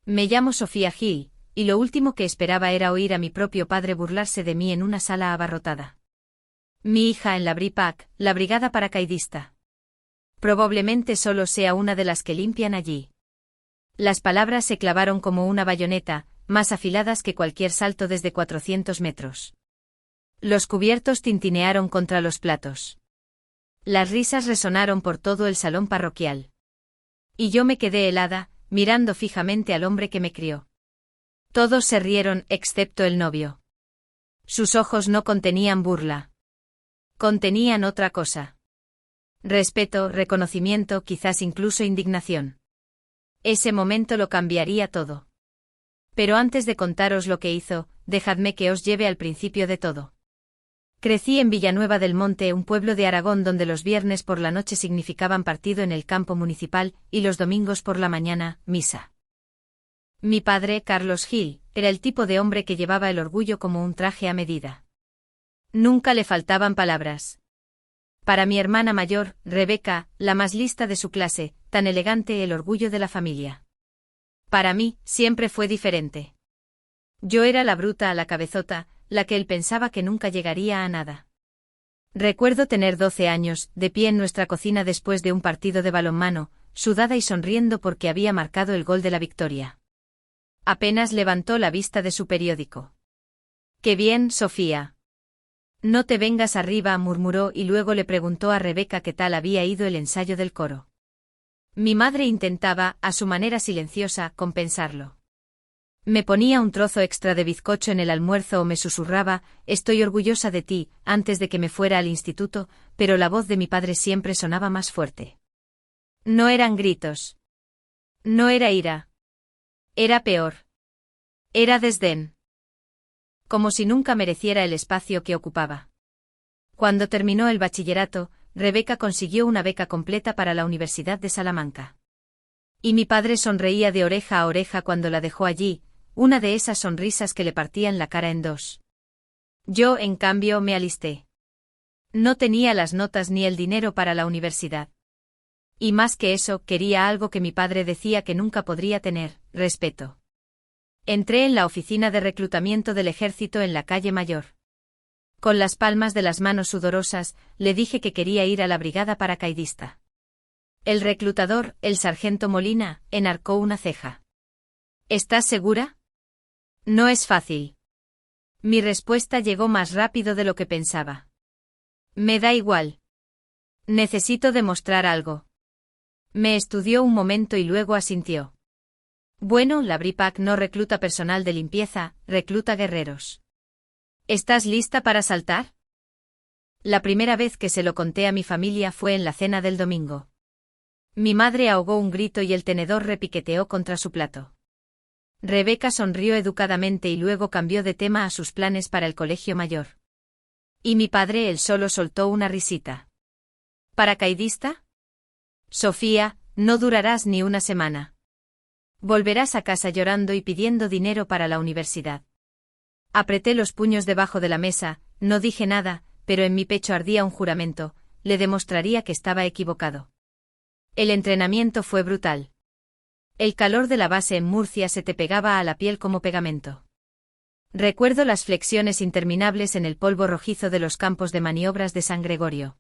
Me llamo Sofía Hill, y lo último que esperaba era oír a mi propio padre burlarse de mí en una sala abarrotada. Mi hija en la BRIPAC, la brigada paracaidista. Probablemente solo sea una de las que limpian allí. Las palabras se clavaron como una bayoneta, más afiladas que cualquier salto desde 400 metros. Los cubiertos tintinearon contra los platos. Las risas resonaron por todo el salón parroquial. Y yo me quedé helada, mirando fijamente al hombre que me crió. Todos se rieron, excepto el novio. Sus ojos no contenían burla. Contenían otra cosa. Respeto, reconocimiento, quizás incluso indignación. Ese momento lo cambiaría todo. Pero antes de contaros lo que hizo, dejadme que os lleve al principio de todo. Crecí en Villanueva del Monte, un pueblo de Aragón donde los viernes por la noche significaban partido en el campo municipal, y los domingos por la mañana, misa. Mi padre, Carlos Hill, era el tipo de hombre que llevaba el orgullo como un traje a medida. Nunca le faltaban palabras. Para mi hermana mayor, Rebeca, la más lista de su clase, tan elegante, el orgullo de la familia. Para mí, siempre fue diferente. Yo era la bruta a la cabezota, la que él pensaba que nunca llegaría a nada. Recuerdo tener 12 años, de pie en nuestra cocina después de un partido de balonmano, sudada y sonriendo porque había marcado el gol de la victoria. Apenas levantó la vista de su periódico. «¡Qué bien, Sofía! No te vengas arriba», murmuró, y luego le preguntó a Rebeca qué tal había ido el ensayo del coro. Mi madre intentaba, a su manera silenciosa, compensarlo. Me ponía un trozo extra de bizcocho en el almuerzo o me susurraba, «Estoy orgullosa de ti», antes de que me fuera al instituto, pero la voz de mi padre siempre sonaba más fuerte. No eran gritos. No era ira. Era peor. Era desdén. Como si nunca mereciera el espacio que ocupaba. Cuando terminó el bachillerato, Rebeca consiguió una beca completa para la Universidad de Salamanca. Y mi padre sonreía de oreja a oreja cuando la dejó allí, una de esas sonrisas que le partían la cara en dos. Yo, en cambio, me alisté. No tenía las notas ni el dinero para la universidad. Y más que eso, quería algo que mi padre decía que nunca podría tener: respeto. Entré en la oficina de reclutamiento del ejército en la calle Mayor. Con las palmas de las manos sudorosas, le dije que quería ir a la brigada paracaidista. El reclutador, el sargento Molina, enarcó una ceja. ¿Estás segura? No es fácil. Mi respuesta llegó más rápido de lo que pensaba. Me da igual. Necesito demostrar algo. Me estudió un momento y luego asintió. Bueno, la BRIPAC no recluta personal de limpieza, recluta guerreros. ¿Estás lista para saltar? La primera vez que se lo conté a mi familia fue en la cena del domingo. Mi madre ahogó un grito y el tenedor repiqueteó contra su plato. Rebeca sonrió educadamente y luego cambió de tema a sus planes para el colegio mayor. Y mi padre, él solo soltó una risita. ¿Paracaidista? Sofía, no durarás ni una semana. Volverás a casa llorando y pidiendo dinero para la universidad. Apreté los puños debajo de la mesa, no dije nada, pero en mi pecho ardía un juramento: le demostraría que estaba equivocado. El entrenamiento fue brutal. El calor de la base en Murcia se te pegaba a la piel como pegamento. Recuerdo las flexiones interminables en el polvo rojizo de los campos de maniobras de San Gregorio.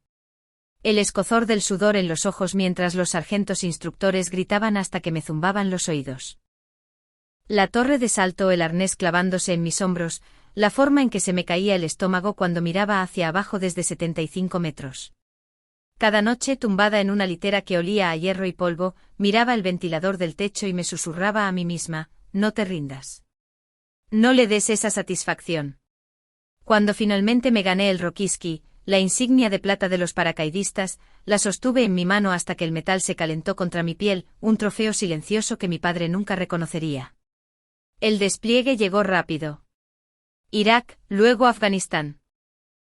El escozor del sudor en los ojos mientras los sargentos instructores gritaban hasta que me zumbaban los oídos. La torre de salto, el arnés clavándose en mis hombros, la forma en que se me caía el estómago cuando miraba hacia abajo desde 75 metros. Cada noche, tumbada en una litera que olía a hierro y polvo, miraba el ventilador del techo y me susurraba a mí misma: no te rindas. No le des esa satisfacción. Cuando finalmente me gané el Rockiski, la insignia de plata de los paracaidistas, la sostuve en mi mano hasta que el metal se calentó contra mi piel, un trofeo silencioso que mi padre nunca reconocería. El despliegue llegó rápido. Irak, luego Afganistán.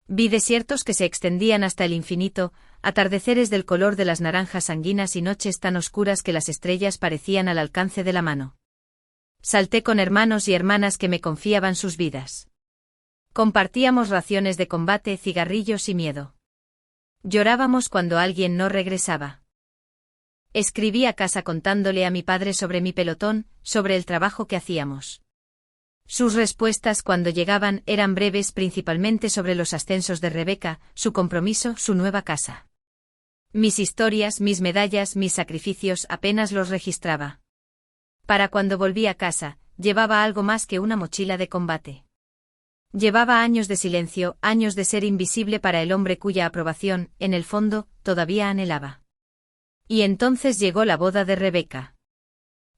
Vi desiertos que se extendían hasta el infinito, atardeceres del color de las naranjas sanguinas y noches tan oscuras que las estrellas parecían al alcance de la mano. Salté con hermanos y hermanas que me confiaban sus vidas. Compartíamos raciones de combate, cigarrillos y miedo. Llorábamos cuando alguien no regresaba. Escribí a casa contándole a mi padre sobre mi pelotón, sobre el trabajo que hacíamos. Sus respuestas cuando llegaban eran breves, principalmente sobre los ascensos de Rebeca, su compromiso, su nueva casa. Mis historias, mis medallas, mis sacrificios apenas los registraba. Para cuando volví a casa, llevaba algo más que una mochila de combate. Llevaba años de silencio, años de ser invisible para el hombre cuya aprobación, en el fondo, todavía anhelaba. Y entonces llegó la boda de Rebeca.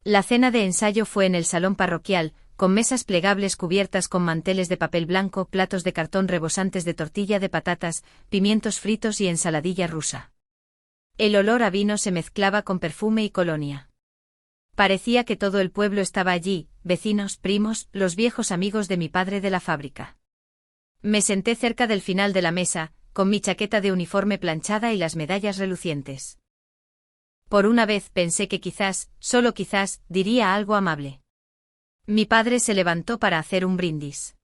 La cena de ensayo fue en el salón parroquial, con mesas plegables cubiertas con manteles de papel blanco, platos de cartón rebosantes de tortilla de patatas, pimientos fritos y ensaladilla rusa. El olor a vino se mezclaba con perfume y colonia. Parecía que todo el pueblo estaba allí, vecinos, primos, los viejos amigos de mi padre de la fábrica. Me senté cerca del final de la mesa, con mi chaqueta de uniforme planchada y las medallas relucientes. Por una vez pensé que quizás, solo quizás, diría algo amable. Mi padre se levantó para hacer un brindis.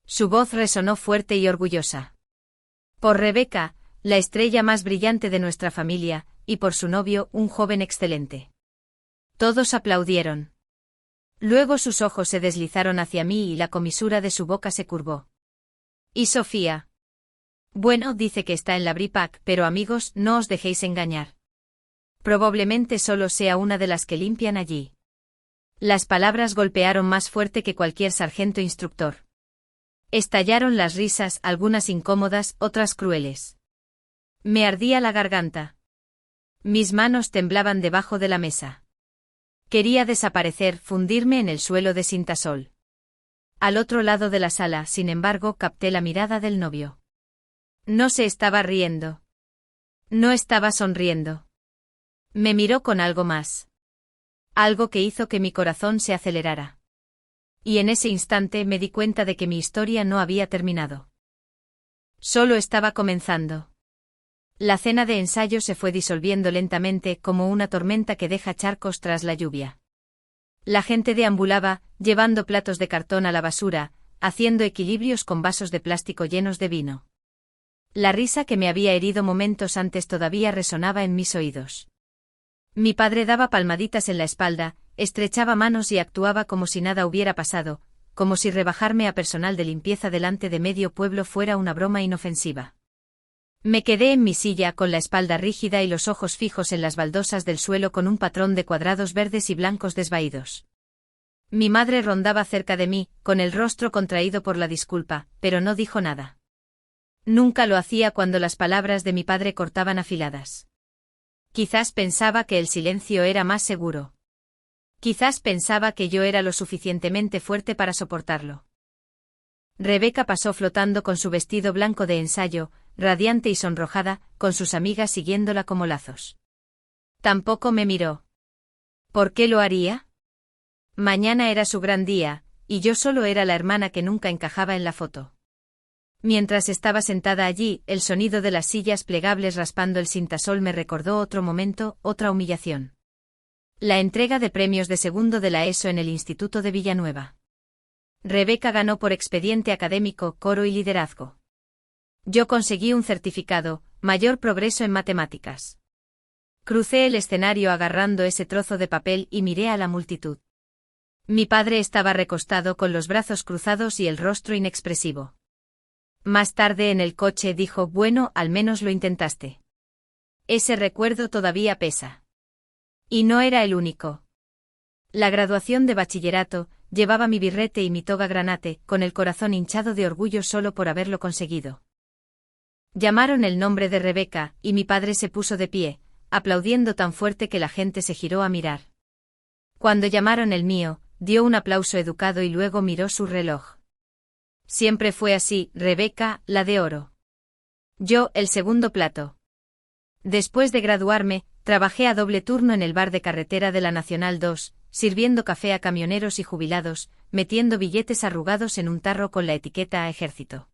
Su voz resonó fuerte y orgullosa. Por Rebeca, la estrella más brillante de nuestra familia, y por su novio, un joven excelente. Todos aplaudieron. Luego sus ojos se deslizaron hacia mí y la comisura de su boca se curvó. ¿Y Sofía? Bueno, dice que está en la BRIPAC, pero amigos, no os dejéis engañar. Probablemente solo sea una de las que limpian allí. Las palabras golpearon más fuerte que cualquier sargento instructor. Estallaron las risas, algunas incómodas, otras crueles. Me ardía la garganta. Mis manos temblaban debajo de la mesa. Quería desaparecer, fundirme en el suelo de Sintasol. Al otro lado de la sala, sin embargo, capté la mirada del novio. No se estaba riendo. No estaba sonriendo. Me miró con algo más. Algo que hizo que mi corazón se acelerara. Y en ese instante me di cuenta de que mi historia no había terminado. Solo estaba comenzando. La cena de ensayo se fue disolviendo lentamente como una tormenta que deja charcos tras la lluvia. La gente deambulaba, llevando platos de cartón a la basura, haciendo equilibrios con vasos de plástico llenos de vino. La risa que me había herido momentos antes todavía resonaba en mis oídos. Mi padre daba palmaditas en la espalda, estrechaba manos y actuaba como si nada hubiera pasado, como si rebajarme a personal de limpieza delante de medio pueblo fuera una broma inofensiva. Me quedé en mi silla con la espalda rígida y los ojos fijos en las baldosas del suelo con un patrón de cuadrados verdes y blancos desvaídos. Mi madre rondaba cerca de mí, con el rostro contraído por la disculpa, pero no dijo nada. Nunca lo hacía cuando las palabras de mi padre cortaban afiladas. Quizás pensaba que el silencio era más seguro. Quizás pensaba que yo era lo suficientemente fuerte para soportarlo. Rebeca pasó flotando con su vestido blanco de ensayo, radiante y sonrojada, con sus amigas siguiéndola como lazos. Tampoco me miró. ¿Por qué lo haría? Mañana era su gran día, y yo solo era la hermana que nunca encajaba en la foto. Mientras estaba sentada allí, el sonido de las sillas plegables raspando el Sintasol me recordó otro momento, otra humillación. La entrega de premios de segundo de la ESO en el Instituto de Villanueva. Rebeca ganó por expediente académico, coro y liderazgo. Yo conseguí un certificado, mayor progreso en matemáticas. Crucé el escenario agarrando ese trozo de papel y miré a la multitud. Mi padre estaba recostado con los brazos cruzados y el rostro inexpresivo. Más tarde en el coche dijo, bueno, al menos lo intentaste. Ese recuerdo todavía pesa. Y no era el único. La graduación de bachillerato, llevaba mi birrete y mi toga granate, con el corazón hinchado de orgullo solo por haberlo conseguido. Llamaron el nombre de Rebeca, y mi padre se puso de pie, aplaudiendo tan fuerte que la gente se giró a mirar. Cuando llamaron el mío, dio un aplauso educado y luego miró su reloj. Siempre fue así, Rebeca, la de oro. Yo, el segundo plato. Después de graduarme, trabajé a doble turno en el bar de carretera de la Nacional 2, sirviendo café a camioneros y jubilados, metiendo billetes arrugados en un tarro con la etiqueta a ejército.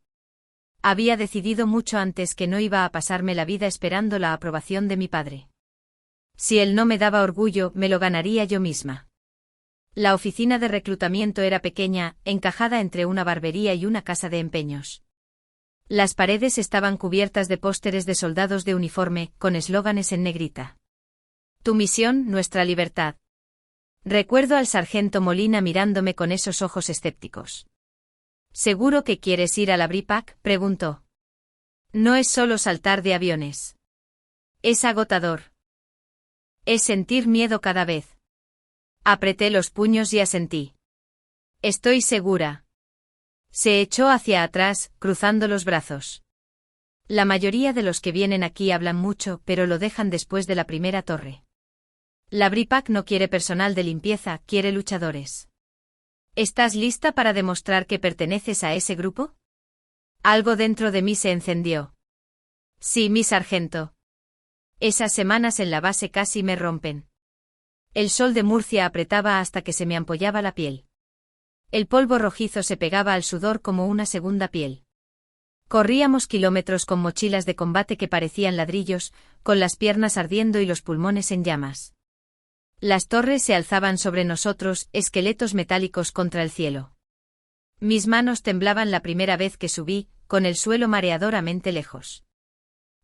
Había decidido mucho antes que no iba a pasarme la vida esperando la aprobación de mi padre. Si él no me daba orgullo, me lo ganaría yo misma. La oficina de reclutamiento era pequeña, encajada entre una barbería y una casa de empeños. Las paredes estaban cubiertas de pósteres de soldados de uniforme, con eslóganes en negrita. Tu misión, nuestra libertad. Recuerdo al sargento Molina mirándome con esos ojos escépticos. ¿Seguro que quieres ir a la BRIPAC?, preguntó. No es solo saltar de aviones. Es agotador. Es sentir miedo cada vez. Apreté los puños y asentí. Estoy segura. Se echó hacia atrás, cruzando los brazos. La mayoría de los que vienen aquí hablan mucho, pero lo dejan después de la primera torre. La BRIPAC no quiere personal de limpieza, quiere luchadores. ¿Estás lista para demostrar que perteneces a ese grupo? Algo dentro de mí se encendió. Sí, mi sargento. Esas semanas en la base casi me rompen. El sol de Murcia apretaba hasta que se me ampollaba la piel. El polvo rojizo se pegaba al sudor como una segunda piel. Corríamos kilómetros con mochilas de combate que parecían ladrillos, con las piernas ardiendo y los pulmones en llamas. Las torres se alzaban sobre nosotros, esqueletos metálicos contra el cielo. Mis manos temblaban la primera vez que subí, con el suelo mareadoramente lejos.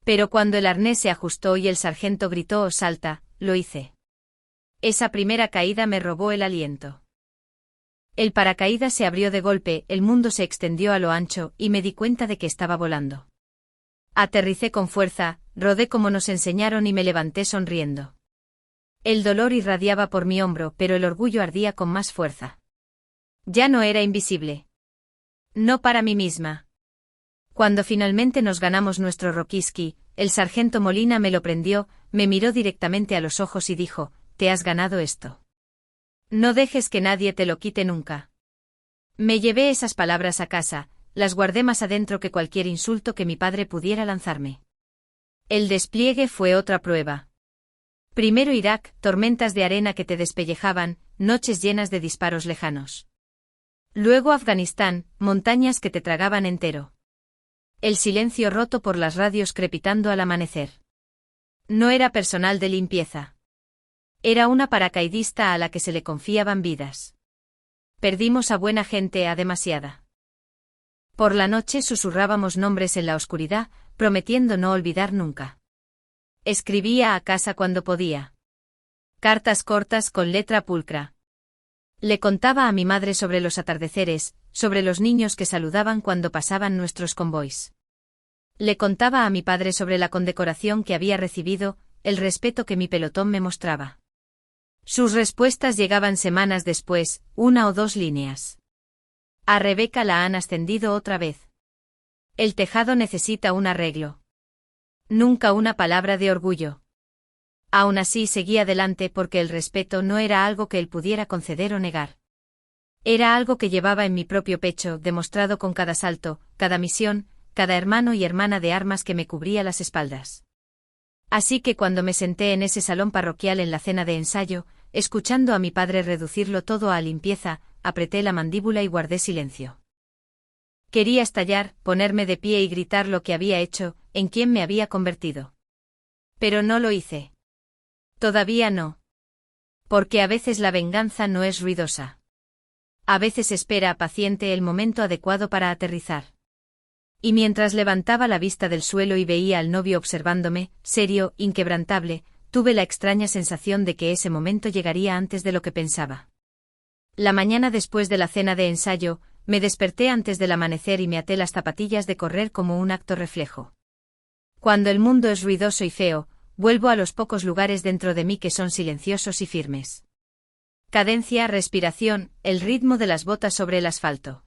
Pero cuando el arnés se ajustó y el sargento gritó «salta», lo hice. Esa primera caída me robó el aliento. El paracaídas se abrió de golpe, el mundo se extendió a lo ancho, y me di cuenta de que estaba volando. Aterricé con fuerza, rodé como nos enseñaron y me levanté sonriendo. El dolor irradiaba por mi hombro, pero el orgullo ardía con más fuerza. Ya no era invisible. No para mí misma. Cuando finalmente nos ganamos nuestro Rokiski, el sargento Molina me lo prendió, me miró directamente a los ojos y dijo: «Te has ganado esto. No dejes que nadie te lo quite nunca». Me llevé esas palabras a casa, las guardé más adentro que cualquier insulto que mi padre pudiera lanzarme. El despliegue fue otra prueba. Primero Irak, tormentas de arena que te despellejaban, noches llenas de disparos lejanos. Luego Afganistán, montañas que te tragaban entero. El silencio roto por las radios crepitando al amanecer. No era personal de limpieza. Era una paracaidista a la que se le confiaban vidas. Perdimos a buena gente, a demasiada. Por la noche susurrábamos nombres en la oscuridad, prometiendo no olvidar nunca. Escribía a casa cuando podía. Cartas cortas con letra pulcra. Le contaba a mi madre sobre los atardeceres, sobre los niños que saludaban cuando pasaban nuestros convoys. Le contaba a mi padre sobre la condecoración que había recibido, el respeto que mi pelotón me mostraba. Sus respuestas llegaban semanas después, 1 o 2 líneas. A Rebeca la han ascendido otra vez. El tejado necesita un arreglo. Nunca una palabra de orgullo. Aún así seguí adelante porque el respeto no era algo que él pudiera conceder o negar. Era algo que llevaba en mi propio pecho, demostrado con cada salto, cada misión, cada hermano y hermana de armas que me cubría las espaldas. Así que cuando me senté en ese salón parroquial en la cena de ensayo, escuchando a mi padre reducirlo todo a limpieza, apreté la mandíbula y guardé silencio. Quería estallar, ponerme de pie y gritar lo que había hecho, en quién me había convertido. Pero no lo hice. Todavía no. Porque a veces la venganza no es ruidosa. A veces espera paciente el momento adecuado para aterrizar. Y mientras levantaba la vista del suelo y veía al novio observándome, serio, inquebrantable, tuve la extraña sensación de que ese momento llegaría antes de lo que pensaba. La mañana después de la cena de ensayo, me desperté antes del amanecer y me até las zapatillas de correr como un acto reflejo. Cuando el mundo es ruidoso y feo, vuelvo a los pocos lugares dentro de mí que son silenciosos y firmes. Cadencia, respiración, el ritmo de las botas sobre el asfalto.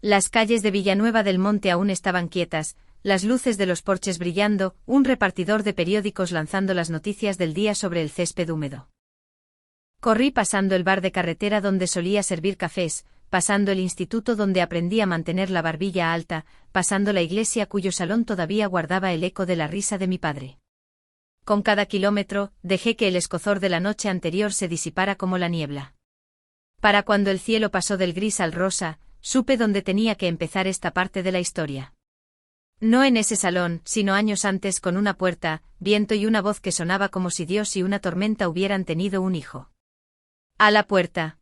Las calles de Villanueva del Monte aún estaban quietas, las luces de los porches brillando, un repartidor de periódicos lanzando las noticias del día sobre el césped húmedo. Corrí pasando el bar de carretera donde solía servir cafés, pasando el instituto donde aprendí a mantener la barbilla alta, pasando la iglesia cuyo salón todavía guardaba el eco de la risa de mi padre. Con cada kilómetro, dejé que el escozor de la noche anterior se disipara como la niebla. Para cuando el cielo pasó del gris al rosa, supe dónde tenía que empezar esta parte de la historia. No en ese salón, sino años antes con una puerta, viento y una voz que sonaba como si Dios y una tormenta hubieran tenido un hijo. A la puerta.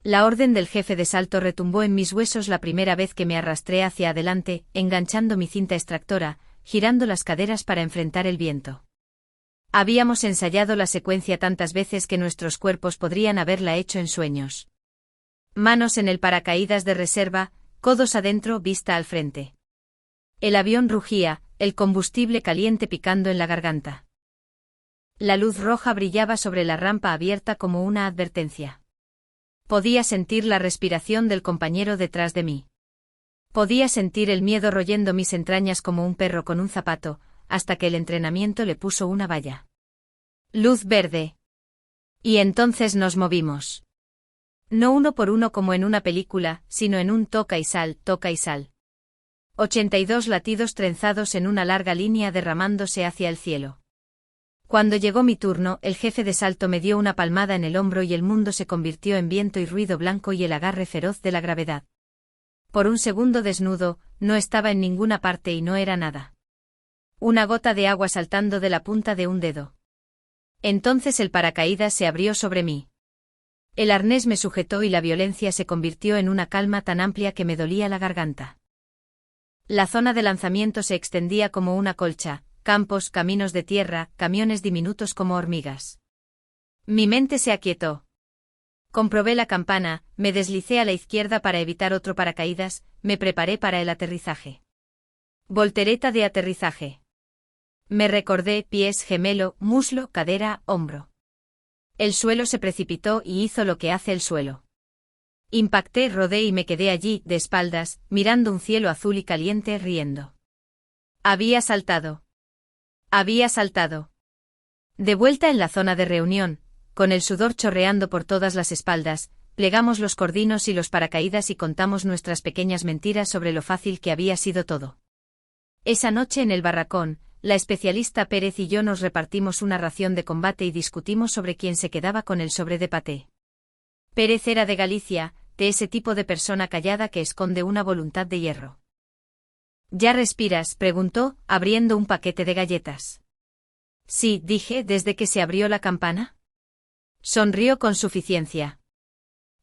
La orden del jefe de salto retumbó en mis huesos la primera vez que me arrastré hacia adelante, enganchando mi cinta extractora, girando las caderas para enfrentar el viento. Habíamos ensayado la secuencia tantas veces que nuestros cuerpos podrían haberla hecho en sueños. Manos en el paracaídas de reserva, codos adentro, vista al frente. El avión rugía, el combustible caliente picando en la garganta. La luz roja brillaba sobre la rampa abierta como una advertencia. Podía sentir la respiración del compañero detrás de mí. Podía sentir el miedo royendo mis entrañas como un perro con un zapato, hasta que el entrenamiento le puso una valla. Luz verde. Y entonces nos movimos. No uno por uno como en una película, sino en un toca y sal, toca y sal. 82 latidos trenzados en una larga línea derramándose hacia el cielo. Cuando llegó mi turno, el jefe de salto me dio una palmada en el hombro y el mundo se convirtió en viento y ruido blanco y el agarre feroz de la gravedad. Por un segundo desnudo, no estaba en ninguna parte y no era nada. Una gota de agua saltando de la punta de un dedo. Entonces el paracaídas se abrió sobre mí. El arnés me sujetó y la violencia se convirtió en una calma tan amplia que me dolía la garganta. La zona de lanzamiento se extendía como una colcha, campos, caminos de tierra, camiones diminutos como hormigas. Mi mente se aquietó. Comprobé la campana, me deslicé a la izquierda para evitar otro paracaídas, me preparé para el aterrizaje. Voltereta de aterrizaje. Me recordé pies, gemelo, muslo, cadera, hombro. El suelo se precipitó y hizo lo que hace el suelo. Impacté, rodé y me quedé allí, de espaldas, mirando un cielo azul y caliente, riendo. Había saltado. Había saltado. De vuelta en la zona de reunión, con el sudor chorreando por todas las espaldas, plegamos los cordinos y los paracaídas y contamos nuestras pequeñas mentiras sobre lo fácil que había sido todo. Esa noche en el barracón, la especialista Pérez y yo nos repartimos una ración de combate y discutimos sobre quién se quedaba con el sobre de paté. Pérez era de Galicia, de ese tipo de persona callada que esconde una voluntad de hierro. ¿Ya respiras?, preguntó, abriendo un paquete de galletas. Sí, dije, desde que se abrió la campana. Sonrió con suficiencia.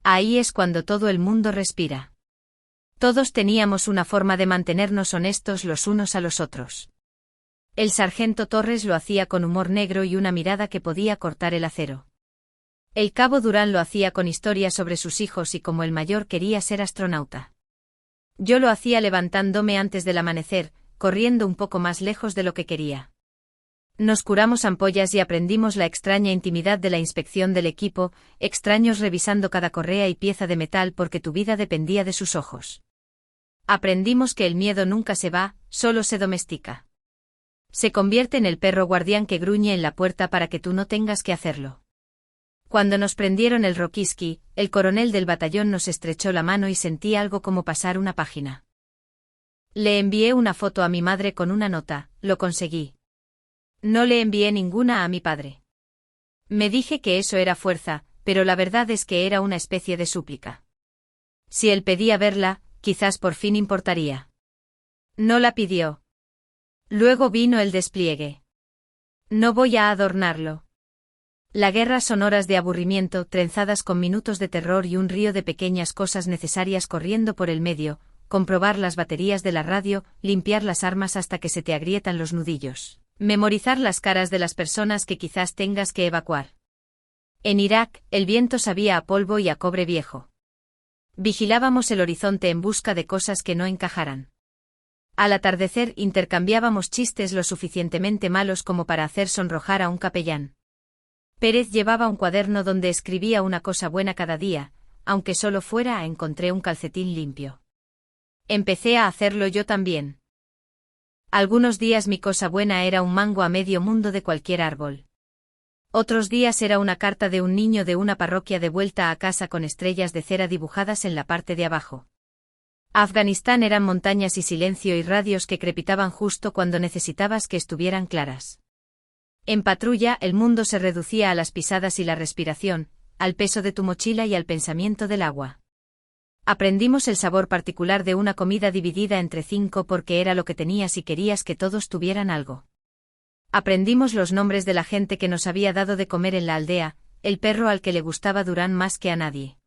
Ahí es cuando todo el mundo respira. Todos teníamos una forma de mantenernos honestos los unos a los otros. El sargento Torres lo hacía con humor negro y una mirada que podía cortar el acero. El cabo Durán lo hacía con historias sobre sus hijos y como el mayor quería ser astronauta. Yo lo hacía levantándome antes del amanecer, corriendo un poco más lejos de lo que quería. Nos curamos ampollas y aprendimos la extraña intimidad de la inspección del equipo, extraños revisando cada correa y pieza de metal porque tu vida dependía de sus ojos. Aprendimos que el miedo nunca se va, solo se domestica. Se convierte en el perro guardián que gruñe en la puerta para que tú no tengas que hacerlo. Cuando nos prendieron el Rokiski, el coronel del batallón nos estrechó la mano y sentí algo como pasar una página. Le envié una foto a mi madre con una nota, lo conseguí. No le envié ninguna a mi padre. Me dije que eso era fuerza, pero la verdad es que era una especie de súplica. Si él pedía verla, quizás por fin importaría. No la pidió. Luego vino el despliegue. No voy a adornarlo. La guerra son horas de aburrimiento trenzadas con minutos de terror y un río de pequeñas cosas necesarias corriendo por el medio, comprobar las baterías de la radio, limpiar las armas hasta que se te agrietan los nudillos, memorizar las caras de las personas que quizás tengas que evacuar. En Irak, el viento sabía a polvo y a cobre viejo. Vigilábamos el horizonte en busca de cosas que no encajaran. Al atardecer intercambiábamos chistes lo suficientemente malos como para hacer sonrojar a un capellán. Pérez llevaba un cuaderno donde escribía una cosa buena cada día, aunque solo fuera a encontré un calcetín limpio. Empecé a hacerlo yo también. Algunos días mi cosa buena era un mango a medio mundo de cualquier árbol. Otros días era una carta de un niño de una parroquia de vuelta a casa con estrellas de cera dibujadas en la parte de abajo. Afganistán eran montañas y silencio y radios que crepitaban justo cuando necesitabas que estuvieran claras. En patrulla el mundo se reducía a las pisadas y la respiración, al peso de tu mochila y al pensamiento del agua. Aprendimos el sabor particular de una comida dividida entre 5 porque era lo que tenías y querías que todos tuvieran algo. Aprendimos los nombres de la gente que nos había dado de comer en la aldea, el perro al que le gustaba Durán más que a nadie.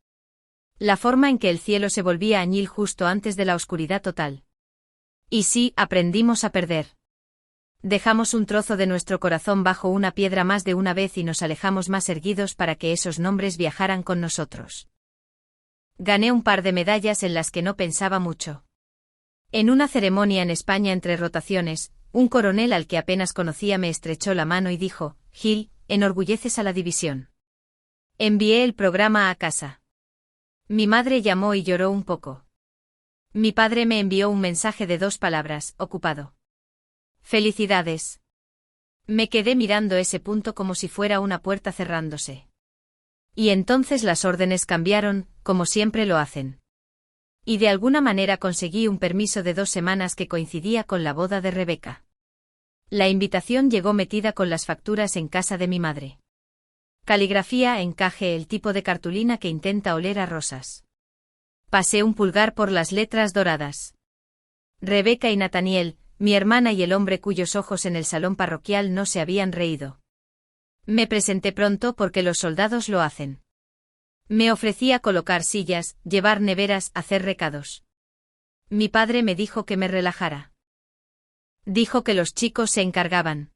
La forma en que el cielo se volvía añil justo antes de la oscuridad total. Y sí, aprendimos a perder. Dejamos un trozo de nuestro corazón bajo una piedra más de una vez y nos alejamos más erguidos para que esos nombres viajaran con nosotros. Gané un par de medallas en las que no pensaba mucho. En una ceremonia en España entre rotaciones, un coronel al que apenas conocía me estrechó la mano y dijo: Gil, enorgulleces a la división. Envié el programa a casa. Mi madre llamó y lloró un poco. Mi padre me envió un mensaje de 2 palabras: ocupado. Felicidades. Me quedé mirando ese punto como si fuera una puerta cerrándose. Y entonces las órdenes cambiaron, como siempre lo hacen. Y de alguna manera conseguí un permiso de 2 semanas que coincidía con la boda de Rebeca. La invitación llegó metida con las facturas en casa de mi madre. Caligrafía, encaje, el tipo de cartulina que intenta oler a rosas. Pasé un pulgar por las letras doradas. Rebeca y Nathaniel, mi hermana y el hombre cuyos ojos en el salón parroquial no se habían reído. Me presenté pronto porque los soldados lo hacen. Me ofrecí a colocar sillas, llevar neveras, hacer recados. Mi padre me dijo que me relajara. Dijo que los chicos se encargaban.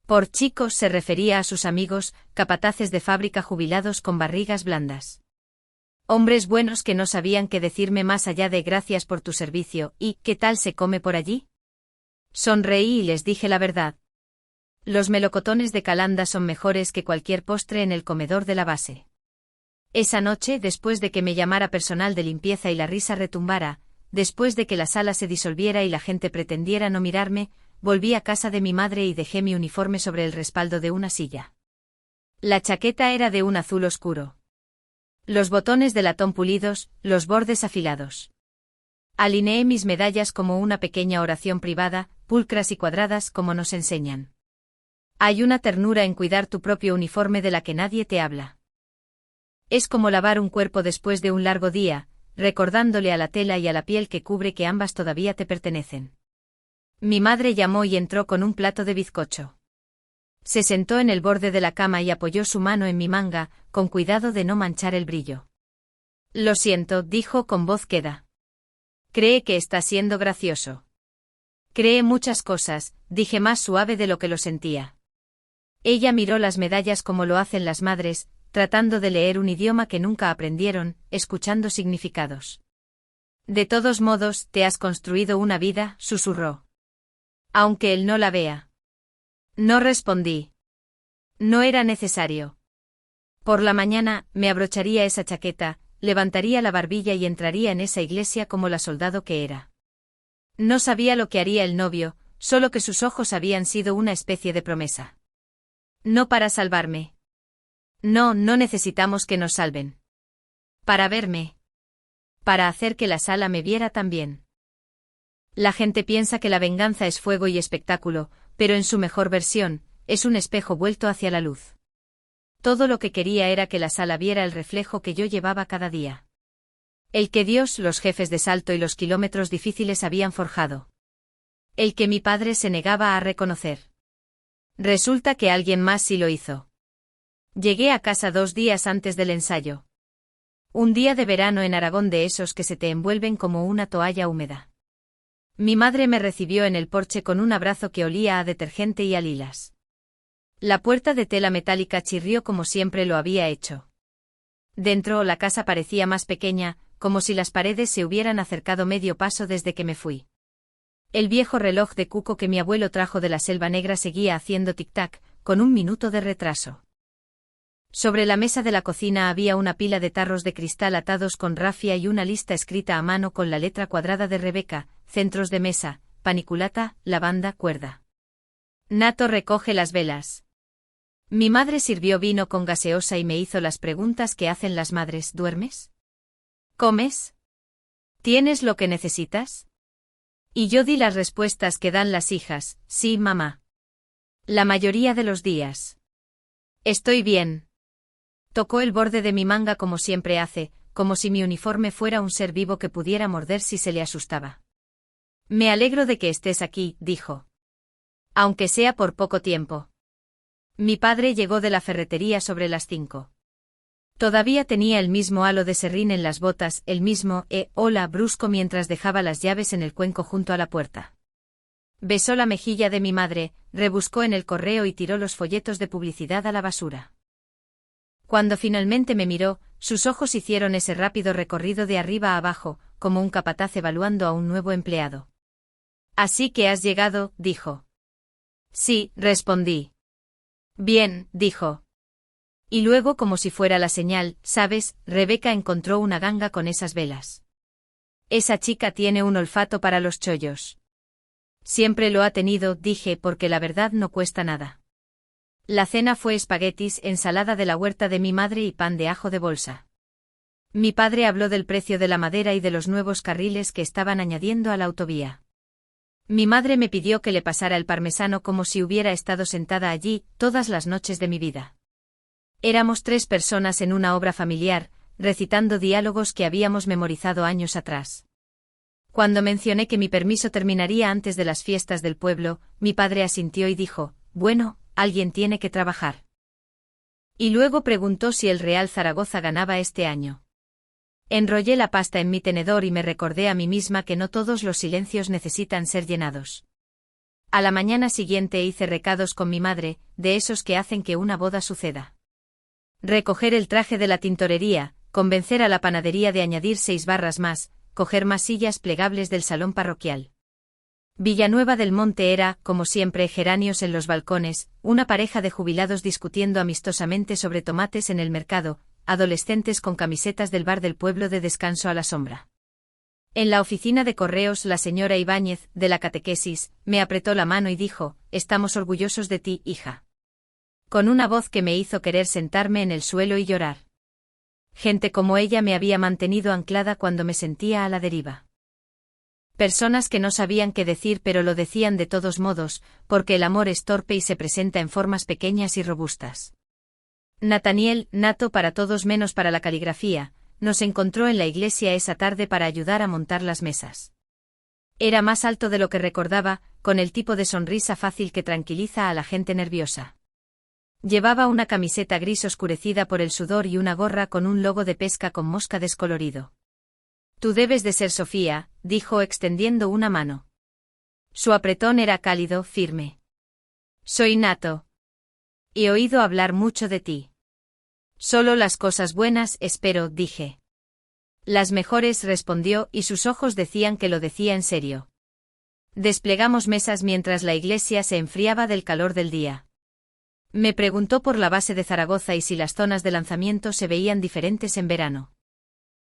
Por chicos se refería a sus amigos, capataces de fábrica jubilados con barrigas blandas. Hombres buenos que no sabían qué decirme más allá de gracias por tu servicio y ¿qué tal se come por allí? Sonreí y les dije la verdad. Los melocotones de Calanda son mejores que cualquier postre en el comedor de la base. Esa noche, después de que me llamara personal de limpieza y la risa retumbara, después de que la sala se disolviera y la gente pretendiera no mirarme, volví a casa de mi madre y dejé mi uniforme sobre el respaldo de una silla. La chaqueta era de un azul oscuro. Los botones de latón pulidos, los bordes afilados. Alineé mis medallas como una pequeña oración privada, pulcras y cuadradas como nos enseñan. Hay una ternura en cuidar tu propio uniforme de la que nadie te habla. Es como lavar un cuerpo después de un largo día, recordándole a la tela y a la piel que cubre que ambas todavía te pertenecen. Mi madre llamó y entró con un plato de bizcocho. Se sentó en el borde de la cama y apoyó su mano en mi manga, con cuidado de no manchar el brillo. Lo siento, dijo con voz queda. Cree que está siendo gracioso. Cree muchas cosas, dije más suave de lo que lo sentía. Ella miró las medallas como lo hacen las madres, tratando de leer un idioma que nunca aprendieron, escuchando significados. De todos modos, te has construido una vida, susurró. Aunque él no la vea. No respondí. No era necesario. Por la mañana, me abrocharía esa chaqueta, levantaría la barbilla y entraría en esa iglesia como la soldado que era. No sabía lo que haría el novio, solo que sus ojos habían sido una especie de promesa. No para salvarme. No, no necesitamos que nos salven. Para verme. Para hacer que la sala me viera también. La gente piensa que la venganza es fuego y espectáculo, pero en su mejor versión, es un espejo vuelto hacia la luz. Todo lo que quería era que la sala viera el reflejo que yo llevaba cada día. El que Dios, los jefes de salto y los kilómetros difíciles habían forjado. El que mi padre se negaba a reconocer. Resulta que alguien más sí lo hizo. Llegué a casa 2 días antes del ensayo. Un día de verano en Aragón, de esos que se te envuelven como una toalla húmeda. Mi madre me recibió en el porche con un abrazo que olía a detergente y a lilas. La puerta de tela metálica chirrió como siempre lo había hecho. Dentro, la casa parecía más pequeña, como si las paredes se hubieran acercado medio paso desde que me fui. El viejo reloj de cuco que mi abuelo trajo de la Selva Negra seguía haciendo tic-tac, con 1 minuto de retraso. Sobre la mesa de la cocina había una pila de tarros de cristal atados con rafia y una lista escrita a mano con la letra cuadrada de Rebeca: centros de mesa, paniculata, lavanda, cuerda. Nato recoge las velas. Mi madre sirvió vino con gaseosa y me hizo las preguntas que hacen las madres: ¿duermes? ¿Comes? ¿Tienes lo que necesitas? Y yo di las respuestas que dan las hijas: sí, mamá. La mayoría de los días. Estoy bien. Tocó el borde de mi manga como siempre hace, como si mi uniforme fuera un ser vivo que pudiera morder si se le asustaba. Me alegro de que estés aquí, dijo. Aunque sea por poco tiempo. Mi padre llegó de la ferretería sobre las 5. Todavía tenía el mismo halo de serrín en las botas, el mismo hola brusco mientras dejaba las llaves en el cuenco junto a la puerta. Besó la mejilla de mi madre, rebuscó en el correo y tiró los folletos de publicidad a la basura. Cuando finalmente me miró, sus ojos hicieron ese rápido recorrido de arriba a abajo, como un capataz evaluando a un nuevo empleado. «Así que has llegado», dijo. «Sí», respondí. «Bien», dijo. Y luego, como si fuera la señal, ¿sabes? Rebeca encontró una ganga con esas velas. Esa chica tiene un olfato para los chollos. Siempre lo ha tenido, dije, porque la verdad no cuesta nada. La cena fue espaguetis, ensalada de la huerta de mi madre y pan de ajo de bolsa. Mi padre habló del precio de la madera y de los nuevos carriles que estaban añadiendo a la autovía. Mi madre me pidió que le pasara el parmesano como si hubiera estado sentada allí todas las noches de mi vida. Éramos 3 personas en una obra familiar, recitando diálogos que habíamos memorizado años atrás. Cuando mencioné que mi permiso terminaría antes de las fiestas del pueblo, mi padre asintió y dijo, «Bueno, alguien tiene que trabajar». Y luego preguntó si el Real Zaragoza ganaba este año. Enrollé la pasta en mi tenedor y me recordé a mí misma que no todos los silencios necesitan ser llenados. A la mañana siguiente hice recados con mi madre, de esos que hacen que una boda suceda. Recoger el traje de la tintorería, convencer a la panadería de añadir 6 barras más, coger más sillas plegables del salón parroquial. Villanueva del Monte era, como siempre, geranios en los balcones, una pareja de jubilados discutiendo amistosamente sobre tomates en el mercado, adolescentes con camisetas del bar del pueblo de descanso a la sombra. En la oficina de correos la señora Ibáñez, de la catequesis, me apretó la mano y dijo, «Estamos orgullosos de ti, hija». Con una voz que me hizo querer sentarme en el suelo y llorar. Gente como ella me había mantenido anclada cuando me sentía a la deriva. Personas que no sabían qué decir pero lo decían de todos modos, porque el amor es torpe y se presenta en formas pequeñas y robustas. Nathaniel, nato para todos menos para la caligrafía, nos encontró en la iglesia esa tarde para ayudar a montar las mesas. Era más alto de lo que recordaba, con el tipo de sonrisa fácil que tranquiliza a la gente nerviosa. Llevaba una camiseta gris oscurecida por el sudor y una gorra con un logo de pesca con mosca descolorido. «Tú debes de ser Sofía», dijo extendiendo una mano. Su apretón era cálido, firme. «Soy Nato. He oído hablar mucho de ti». «Solo las cosas buenas, espero», dije. «Las mejores», respondió, y sus ojos decían que lo decía en serio. Desplegamos mesas mientras la iglesia se enfriaba del calor del día. Me preguntó por la base de Zaragoza y si las zonas de lanzamiento se veían diferentes en verano.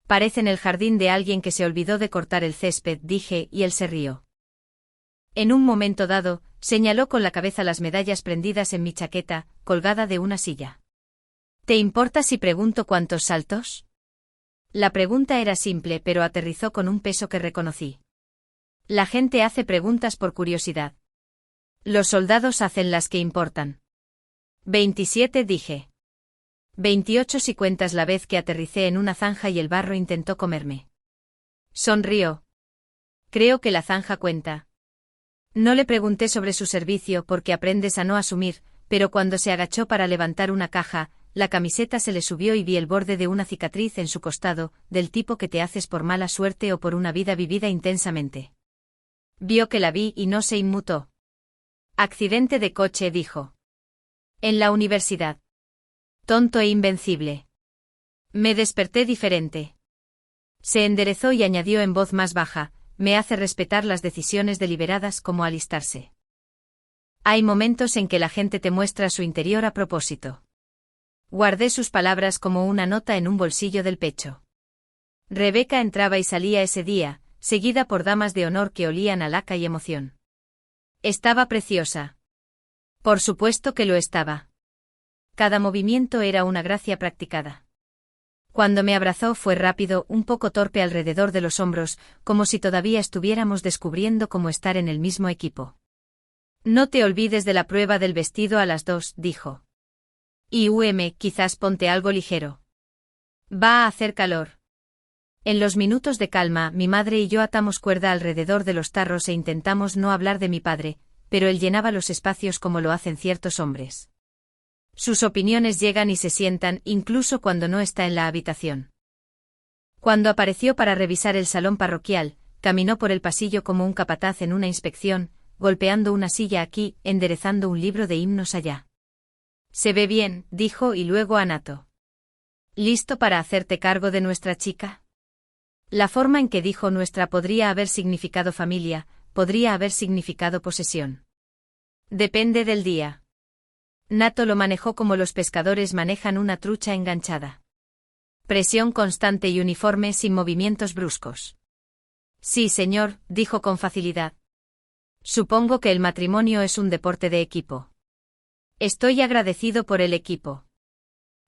«Parecen el jardín de alguien que se olvidó de cortar el césped», dije, y él se rió. En un momento dado, señaló con la cabeza las medallas prendidas en mi chaqueta, colgada de una silla. «¿Te importa si pregunto cuántos saltos?» La pregunta era simple pero aterrizó con un peso que reconocí. La gente hace preguntas por curiosidad. Los soldados hacen las que importan. 27, dije. 28 si cuentas la vez que aterricé en una zanja y el barro intentó comerme. Sonrió. Creo que la zanja cuenta. No le pregunté sobre su servicio porque aprendes a no asumir, pero cuando se agachó para levantar una caja, la camiseta se le subió y vi el borde de una cicatriz en su costado, del tipo que te haces por mala suerte o por una vida vivida intensamente. Vio que la vi y no se inmutó. «Accidente de coche», dijo. «En la universidad». «Tonto e invencible». Me desperté diferente. Se enderezó y añadió en voz más baja, «Me hace respetar las decisiones deliberadas como alistarse». Hay momentos en que la gente te muestra su interior a propósito. Guardé sus palabras como una nota en un bolsillo del pecho. Rebeca entraba y salía ese día, seguida por damas de honor que olían a laca y emoción. Estaba preciosa. Por supuesto que lo estaba. Cada movimiento era una gracia practicada. Cuando me abrazó fue rápido, un poco torpe alrededor de los hombros, como si todavía estuviéramos descubriendo cómo estar en el mismo equipo. «No te olvides de la prueba del vestido a las 2», dijo. «Y quizás ponte algo ligero. Va a hacer calor». En los minutos de calma, mi madre y yo atamos cuerda alrededor de los tarros e intentamos no hablar de mi padre, pero él llenaba los espacios como lo hacen ciertos hombres. Sus opiniones llegan y se sientan, incluso cuando no está en la habitación. Cuando apareció para revisar el salón parroquial, caminó por el pasillo como un capataz en una inspección, golpeando una silla aquí, enderezando un libro de himnos allá. Se ve bien, dijo y luego a Nato. ¿Listo para hacerte cargo de nuestra chica? La forma en que dijo nuestra podría haber significado familia, podría haber significado posesión. Depende del día. Nato lo manejó como los pescadores manejan una trucha enganchada. Presión constante y uniforme sin movimientos bruscos. Sí, señor, dijo con facilidad. Supongo que el matrimonio es un deporte de equipo. Estoy agradecido por el equipo.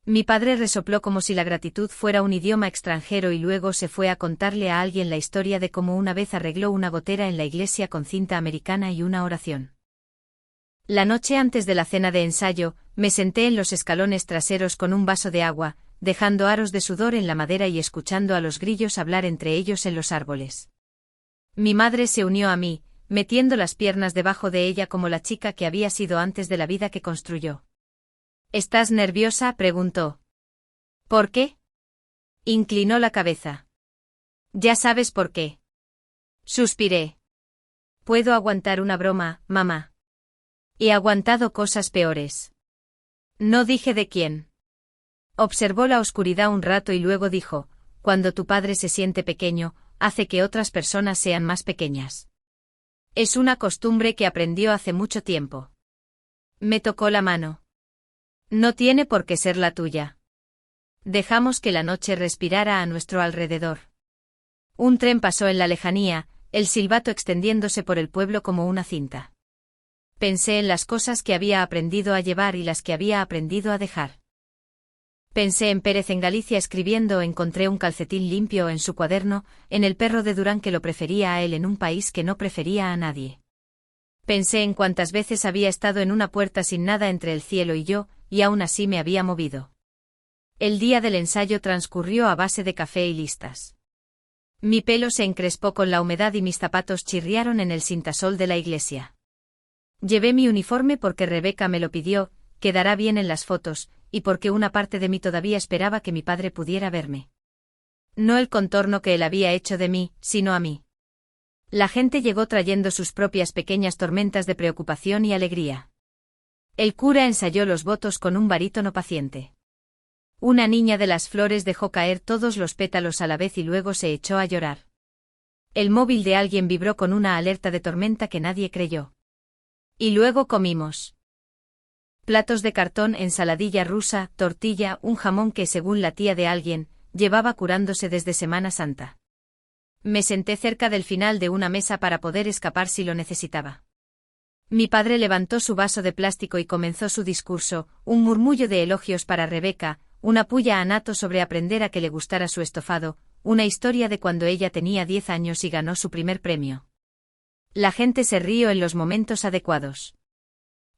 Mi padre resopló como si la gratitud fuera un idioma extranjero y luego se fue a contarle a alguien la historia de cómo una vez arregló una gotera en la iglesia con cinta americana y una oración. La noche antes de la cena de ensayo, me senté en los escalones traseros con un vaso de agua, dejando aros de sudor en la madera y escuchando a los grillos hablar entre ellos en los árboles. Mi madre se unió a mí, metiendo las piernas debajo de ella como la chica que había sido antes de la vida que construyó. ¿Estás nerviosa?, preguntó. ¿Por qué? Inclinó la cabeza. Ya sabes por qué. Suspiré. Puedo aguantar una broma, mamá. He aguantado cosas peores. No dije de quién. Observó la oscuridad un rato y luego dijo, cuando tu padre se siente pequeño, hace que otras personas sean más pequeñas. Es una costumbre que aprendió hace mucho tiempo. Me tocó la mano. No tiene por qué ser la tuya. Dejamos que la noche respirara a nuestro alrededor. Un tren pasó en la lejanía, el silbato extendiéndose por el pueblo como una cinta. Pensé en las cosas que había aprendido a llevar y las que había aprendido a dejar. Pensé en Pérez en Galicia escribiendo, encontré un calcetín limpio en su cuaderno, en el perro de Durán que lo prefería a él en un país que no prefería a nadie. Pensé en cuántas veces había estado en una puerta sin nada entre el cielo y yo, y aún así me había movido. El día del ensayo transcurrió a base de café y listas. Mi pelo se encrespó con la humedad y mis zapatos chirriaron en el cintasol de la iglesia. Llevé mi uniforme porque Rebeca me lo pidió, quedará bien en las fotos, y porque una parte de mí todavía esperaba que mi padre pudiera verme. No el contorno que él había hecho de mí, sino a mí. La gente llegó trayendo sus propias pequeñas tormentas de preocupación y alegría. El cura ensayó los votos con un barítono paciente. Una niña de las flores dejó caer todos los pétalos a la vez y luego se echó a llorar. El móvil de alguien vibró con una alerta de tormenta que nadie creyó. Y luego comimos. Platos de cartón, ensaladilla rusa, tortilla, un jamón que, según la tía de alguien, llevaba curándose desde Semana Santa. Me senté cerca del final de una mesa para poder escapar si lo necesitaba. Mi padre levantó su vaso de plástico y comenzó su discurso, un murmullo de elogios para Rebeca, una pulla a Nato sobre aprender a que le gustara su estofado, una historia de cuando ella tenía 10 años y ganó su primer premio. La gente se rió en los momentos adecuados.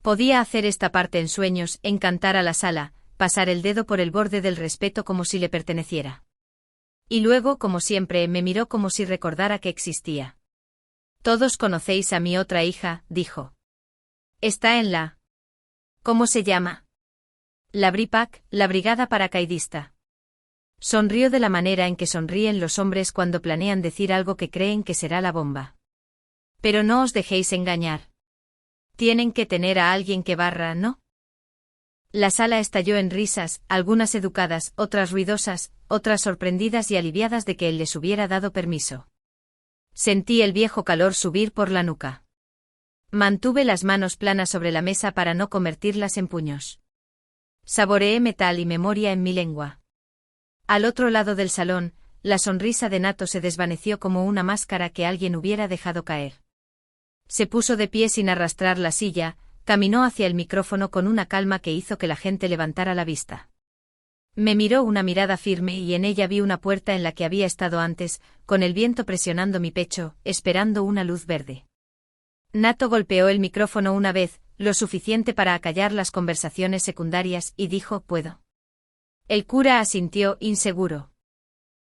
Podía hacer esta parte en sueños, encantar a la sala, pasar el dedo por el borde del respeto como si le perteneciera. Y luego, como siempre, me miró como si recordara que existía. Todos conocéis a mi otra hija, dijo. Está en la... ¿Cómo se llama? La BRIPAC, la Brigada Paracaidista. Sonrió de la manera en que sonríen los hombres cuando planean decir algo que creen que será la bomba. Pero no os dejéis engañar. Tienen que tener a alguien que barra, ¿no? La sala estalló en risas, algunas educadas, otras ruidosas, otras sorprendidas y aliviadas de que él les hubiera dado permiso. Sentí el viejo calor subir por la nuca. Mantuve las manos planas sobre la mesa para no convertirlas en puños. Saboreé metal y memoria en mi lengua. Al otro lado del salón, la sonrisa de Nato se desvaneció como una máscara que alguien hubiera dejado caer. Se puso de pie sin arrastrar la silla, caminó hacia el micrófono con una calma que hizo que la gente levantara la vista. Me miró una mirada firme y en ella vi una puerta en la que había estado antes, con el viento presionando mi pecho, esperando una luz verde. Nato golpeó el micrófono una vez, lo suficiente para acallar las conversaciones secundarias, y dijo: «¿Puedo?». El cura asintió, inseguro.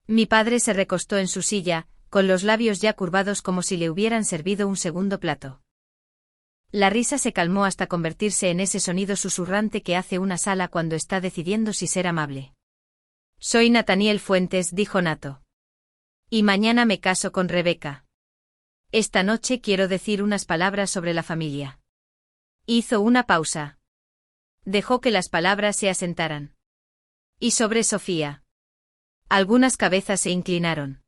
Mi padre se recostó en su silla, con los labios ya curvados como si le hubieran servido un segundo plato. La risa se calmó hasta convertirse en ese sonido susurrante que hace una sala cuando está decidiendo si ser amable. «Soy Nathaniel Fuentes», dijo Nato. «Y mañana me caso con Rebeca». Esta noche quiero decir unas palabras sobre la familia. Hizo una pausa. Dejó que las palabras se asentaran. Y sobre Sofía. Algunas cabezas se inclinaron.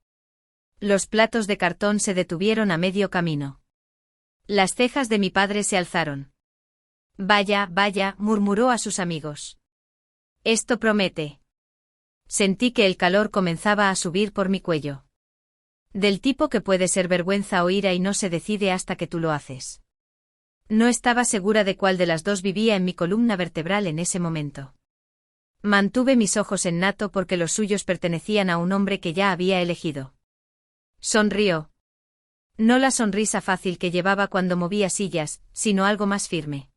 Los platos de cartón se detuvieron a medio camino. Las cejas de mi padre se alzaron. Vaya, vaya, murmuró a sus amigos. Esto promete. Sentí que el calor comenzaba a subir por mi cuello. Del tipo que puede ser vergüenza o ira y no se decide hasta que tú lo haces. No estaba segura de cuál de las dos vivía en mi columna vertebral en ese momento. Mantuve mis ojos en Nato porque los suyos pertenecían a un hombre que ya había elegido. Sonrió. No la sonrisa fácil que llevaba cuando movía sillas, sino algo más firme.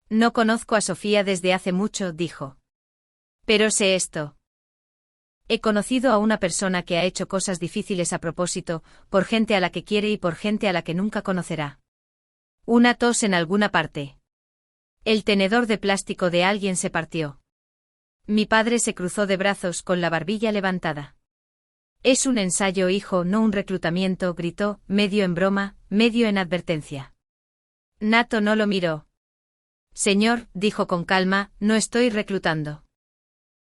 No conozco a Sofía desde hace mucho, dijo. Pero sé esto. He conocido a una persona que ha hecho cosas difíciles a propósito, por gente a la que quiere y por gente a la que nunca conocerá. Una tos en alguna parte. El tenedor de plástico de alguien se partió. Mi padre se cruzó de brazos con la barbilla levantada. Es un ensayo, hijo, no un reclutamiento, gritó, medio en broma, medio en advertencia. Nato no lo miró. Señor, dijo con calma, no estoy reclutando.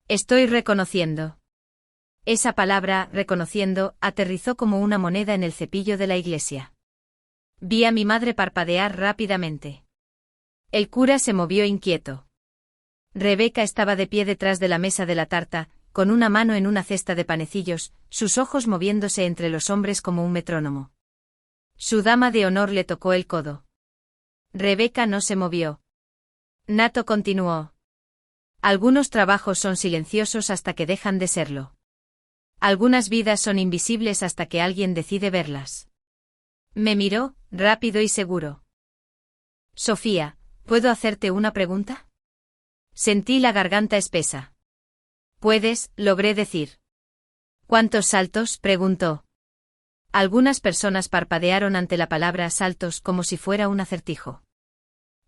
Estoy reconociendo. Esa palabra, reconociendo, aterrizó como una moneda en el cepillo de la iglesia. Vi a mi madre parpadear rápidamente. El cura se movió inquieto. Rebeca estaba de pie detrás de la mesa de la tarta, con una mano en una cesta de panecillos, sus ojos moviéndose entre los hombres como un metrónomo. Su dama de honor le tocó el codo. Rebeca no se movió. Nato continuó. Algunos trabajos son silenciosos hasta que dejan de serlo. Algunas vidas son invisibles hasta que alguien decide verlas. Me miró, rápido y seguro. Sofía, ¿puedo hacerte una pregunta? Sentí la garganta espesa. Puedes, logré decir. ¿Cuántos saltos? Preguntó. Algunas personas parpadearon ante la palabra saltos como si fuera un acertijo.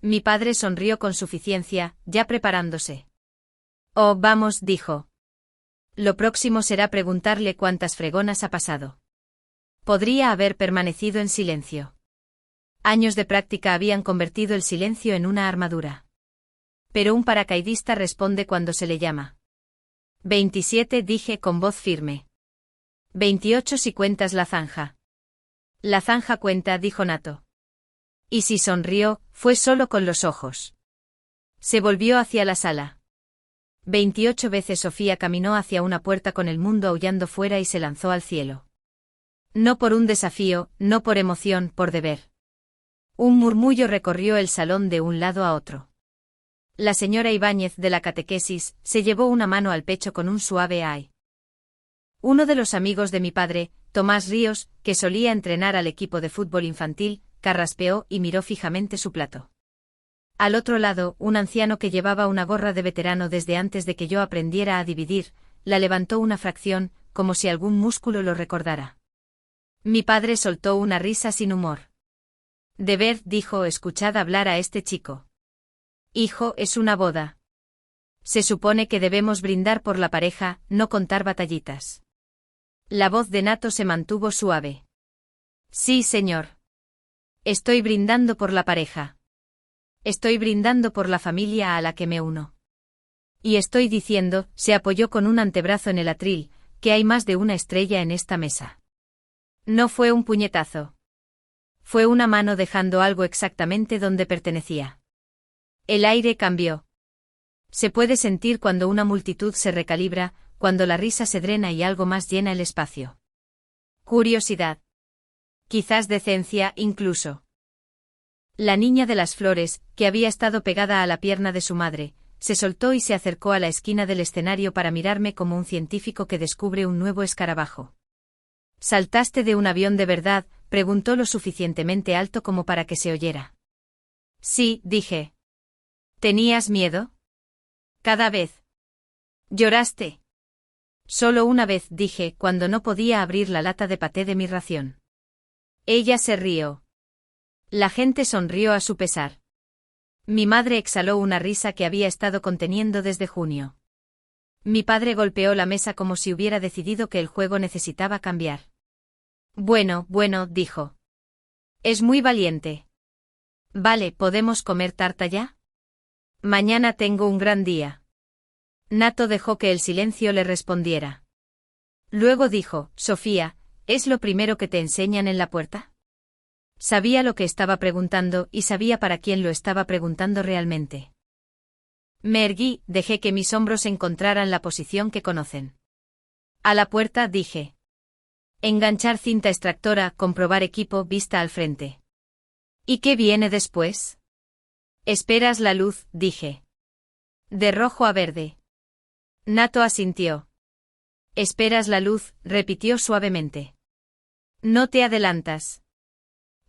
Mi padre sonrió con suficiencia, ya preparándose. Oh, vamos, dijo. Lo próximo será preguntarle cuántas fregonas ha pasado. Podría haber permanecido en silencio. Años de práctica habían convertido el silencio en una armadura. Pero un paracaidista responde cuando se le llama. 27, dije con voz firme. 28 si cuentas la zanja. La zanja cuenta, dijo Nato. Y si sonrió, fue solo con los ojos. Se volvió hacia la sala. 28 veces Sofía caminó hacia una puerta con el mundo aullando fuera y se lanzó al cielo. No por un desafío, no por emoción, por deber. Un murmullo recorrió el salón de un lado a otro. La señora Ibáñez de la catequesis se llevó una mano al pecho con un suave ay. Uno de los amigos de mi padre, Tomás Ríos, que solía entrenar al equipo de fútbol infantil, carraspeó y miró fijamente su plato. Al otro lado, un anciano que llevaba una gorra de veterano desde antes de que yo aprendiera a dividir, la levantó una fracción, como si algún músculo lo recordara. Mi padre soltó una risa sin humor. Deber, dijo, escuchad hablar a este chico. Hijo, es una boda. Se supone que debemos brindar por la pareja, no contar batallitas. La voz de Nato se mantuvo suave. Sí, señor. Estoy brindando por la pareja. Estoy brindando por la familia a la que me uno. Y estoy diciendo, se apoyó con un antebrazo en el atril, que hay más de una estrella en esta mesa. No fue un puñetazo. Fue una mano dejando algo exactamente donde pertenecía. El aire cambió. Se puede sentir cuando una multitud se recalibra, cuando la risa se drena y algo más llena el espacio. Curiosidad. Quizás decencia, incluso. La niña de las flores, que había estado pegada a la pierna de su madre, se soltó y se acercó a la esquina del escenario para mirarme como un científico que descubre un nuevo escarabajo. ¿Saltaste de un avión de verdad?, preguntó lo suficientemente alto como para que se oyera. Sí, dije. ¿Tenías miedo? Cada vez. ¿Lloraste? Solo una vez, dije, cuando no podía abrir la lata de paté de mi ración. Ella se rió. La gente sonrió a su pesar. Mi madre exhaló una risa que había estado conteniendo desde junio. Mi padre golpeó la mesa como si hubiera decidido que el juego necesitaba cambiar. Bueno, dijo. Es muy valiente. Vale, ¿podemos comer tarta ya? Mañana tengo un gran día. Nato dejó que el silencio le respondiera. Luego dijo, Sofía, ¿es lo primero que te enseñan en la puerta? Sabía lo que estaba preguntando y sabía para quién lo estaba preguntando realmente. Me erguí, dejé que mis hombros encontraran la posición que conocen. A la puerta dije. Enganchar cinta extractora, comprobar equipo, vista al frente. ¿Y qué viene después? Esperas la luz, dije. De rojo a verde. Nato asintió. Esperas la luz, repitió suavemente. No te adelantas.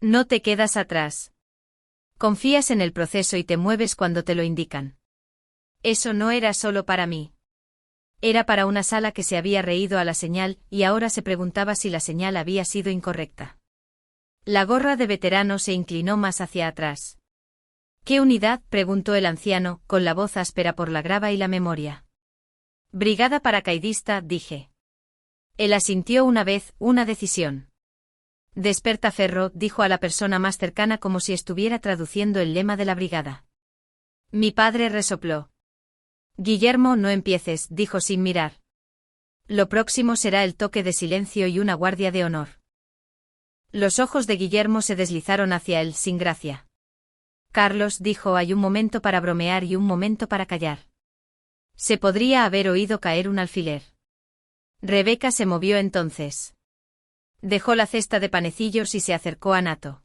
No te quedas atrás. Confías en el proceso y te mueves cuando te lo indican. Eso no era solo para mí. Era para una sala que se había reído a la señal y ahora se preguntaba si la señal había sido incorrecta. La gorra de veterano se inclinó más hacia atrás. ¿Qué unidad?, preguntó el anciano, con la voz áspera por la grava y la memoria. Brigada paracaidista, dije. Él asintió una vez, una decisión. Despertaferro, dijo a la persona más cercana como si estuviera traduciendo el lema de la brigada. Mi padre resopló. Guillermo, no empieces, dijo sin mirar. Lo próximo será el toque de silencio y una guardia de honor. Los ojos de Guillermo se deslizaron hacia él, sin gracia. Carlos, dijo, hay un momento para bromear y un momento para callar. Se podría haber oído caer un alfiler. Rebeca se movió entonces. Dejó la cesta de panecillos y se acercó a Nato.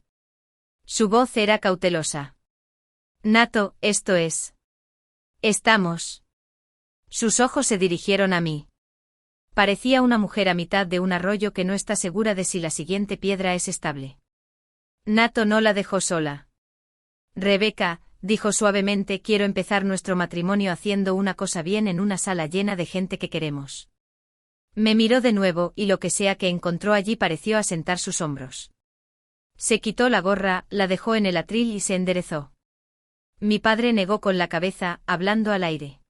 Su voz era cautelosa. Nato, esto es. Estamos. Sus ojos se dirigieron a mí. Parecía una mujer a mitad de un arroyo que no está segura de si la siguiente piedra es estable. Nato no la dejó sola. Rebeca, dijo suavemente, quiero empezar nuestro matrimonio haciendo una cosa bien en una sala llena de gente que queremos. Me miró de nuevo y lo que sea que encontró allí pareció asentar sus hombros. Se quitó la gorra, la dejó en el atril y se enderezó. Mi padre negó con la cabeza, hablando al aire.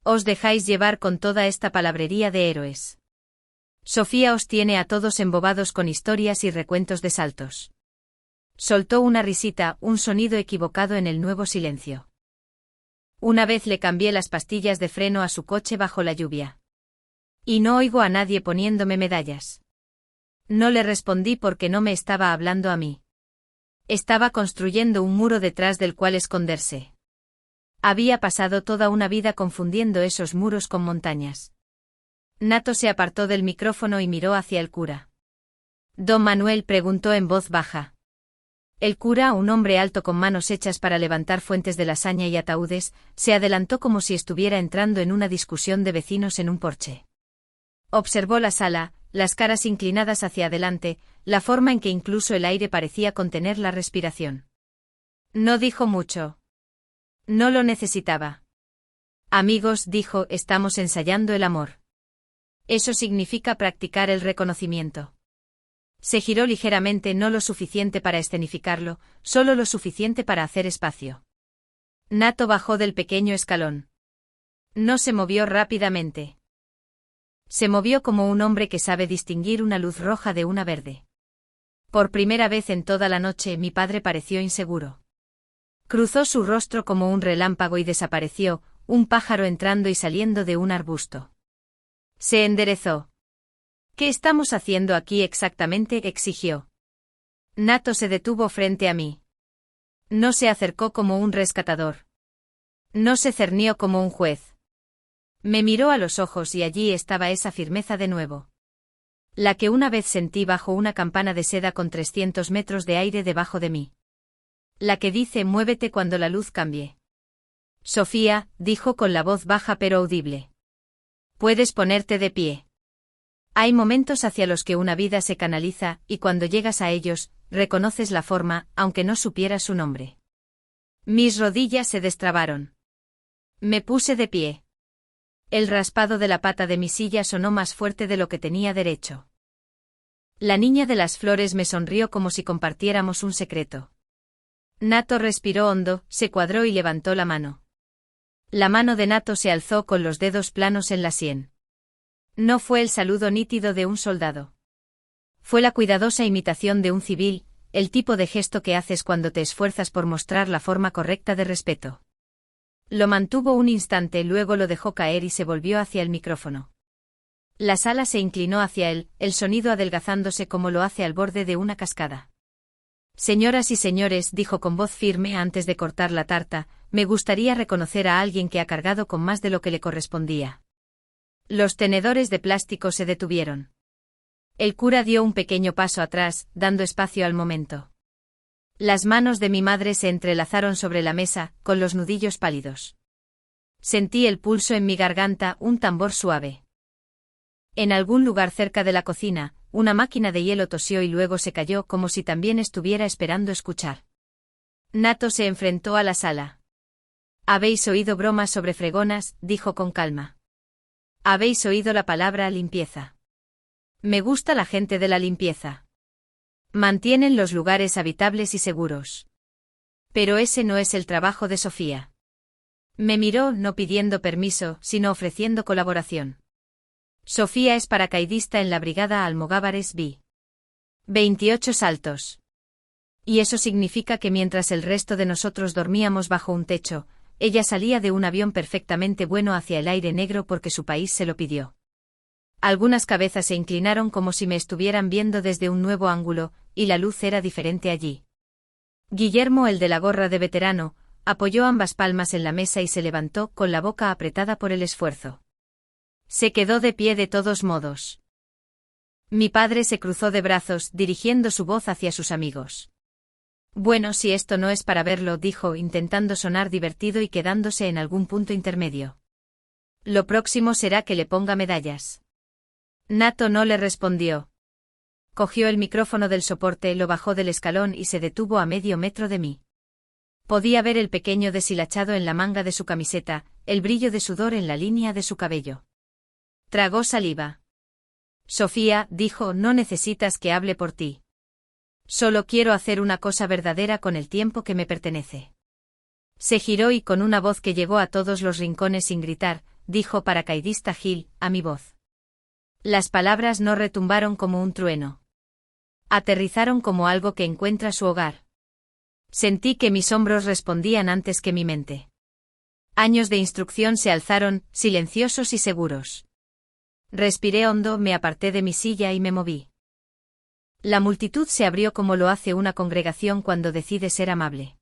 Os dejáis llevar con toda esta palabrería de héroes. Sofía os tiene a todos embobados con historias y recuentos de saltos. Soltó una risita, un sonido equivocado en el nuevo silencio. Una vez le cambié las pastillas de freno a su coche bajo la lluvia. Y no oigo a nadie poniéndome medallas. No le respondí porque no me estaba hablando a mí. Estaba construyendo un muro detrás del cual esconderse. Había pasado toda una vida confundiendo esos muros con montañas. Nato se apartó del micrófono y miró hacia el cura. Don Manuel, preguntó en voz baja. El cura, un hombre alto con manos hechas para levantar fuentes de lasaña y ataúdes, se adelantó como si estuviera entrando en una discusión de vecinos en un porche. Observó la sala, las caras inclinadas hacia adelante, la forma en que incluso el aire parecía contener la respiración. No dijo mucho. No lo necesitaba. Amigos, dijo, estamos ensayando el amor. Eso significa practicar el reconocimiento. Se giró ligeramente, no lo suficiente para escenificarlo, solo lo suficiente para hacer espacio. Nato bajó del pequeño escalón. No se movió rápidamente. Se movió como un hombre que sabe distinguir una luz roja de una verde. Por primera vez en toda la noche mi padre pareció inseguro. Cruzó su rostro como un relámpago y desapareció, un pájaro entrando y saliendo de un arbusto. Se enderezó. ¿Qué estamos haciendo aquí exactamente?, exigió. Nato se detuvo frente a mí. No se acercó como un rescatador. No se cernió como un juez. Me miró a los ojos y allí estaba esa firmeza de nuevo. La que una vez sentí bajo una campana de seda con 300 metros de aire debajo de mí. La que dice muévete cuando la luz cambie. Sofía, dijo con la voz baja pero audible. Puedes ponerte de pie. Hay momentos hacia los que una vida se canaliza, y cuando llegas a ellos, reconoces la forma, aunque no supieras su nombre. Mis rodillas se destrabaron. Me puse de pie. El raspado de la pata de mi silla sonó más fuerte de lo que tenía derecho. La niña de las flores me sonrió como si compartiéramos un secreto. Nato respiró hondo, se cuadró y levantó la mano. La mano de Nato se alzó con los dedos planos en la sien. No fue el saludo nítido de un soldado. Fue la cuidadosa imitación de un civil, el tipo de gesto que haces cuando te esfuerzas por mostrar la forma correcta de respeto. Lo mantuvo un instante, luego lo dejó caer y se volvió hacia el micrófono. La sala se inclinó hacia él, el sonido adelgazándose como lo hace al borde de una cascada. Señoras y señores, dijo con voz firme antes de cortar la tarta, me gustaría reconocer a alguien que ha cargado con más de lo que le correspondía. Los tenedores de plástico se detuvieron. El cura dio un pequeño paso atrás, dando espacio al momento. Las manos de mi madre se entrelazaron sobre la mesa, con los nudillos pálidos. Sentí el pulso en mi garganta, un tambor suave. En algún lugar cerca de la cocina, una máquina de hielo tosió y luego se cayó como si también estuviera esperando escuchar. Nato se enfrentó a la sala. «¿Habéis oído bromas sobre fregonas?», dijo con calma. «¿Habéis oído la palabra limpieza? Me gusta la gente de la limpieza. Mantienen los lugares habitables y seguros. Pero ese no es el trabajo de Sofía». Me miró, no pidiendo permiso, sino ofreciendo colaboración. Sofía es paracaidista en la brigada Almogávares B. 28 saltos. Y eso significa que mientras el resto de nosotros dormíamos bajo un techo, ella salía de un avión perfectamente bueno hacia el aire negro porque su país se lo pidió. Algunas cabezas se inclinaron como si me estuvieran viendo desde un nuevo ángulo, y la luz era diferente allí. Guillermo, el de la gorra de veterano, apoyó ambas palmas en la mesa y se levantó con la boca apretada por el esfuerzo. Se quedó de pie de todos modos. Mi padre se cruzó de brazos, dirigiendo su voz hacia sus amigos. Bueno, si esto no es para verlo, dijo, intentando sonar divertido y quedándose en algún punto intermedio. Lo próximo será que le ponga medallas. Nato no le respondió. Cogió el micrófono del soporte, lo bajó del escalón y se detuvo a medio metro de mí. Podía ver el pequeño deshilachado en la manga de su camiseta, el brillo de sudor en la línea de su cabello. Tragó saliva. Sofía, dijo, no necesitas que hable por ti. Solo quiero hacer una cosa verdadera con el tiempo que me pertenece. Se giró y con una voz que llegó a todos los rincones sin gritar, dijo paracaidista Gil, a mi voz. Las palabras no retumbaron como un trueno. Aterrizaron como algo que encuentra su hogar. Sentí que mis hombros respondían antes que mi mente. Años de instrucción se alzaron, silenciosos y seguros. Respiré hondo, me aparté de mi silla y me moví. La multitud se abrió como lo hace una congregación cuando decide ser amable.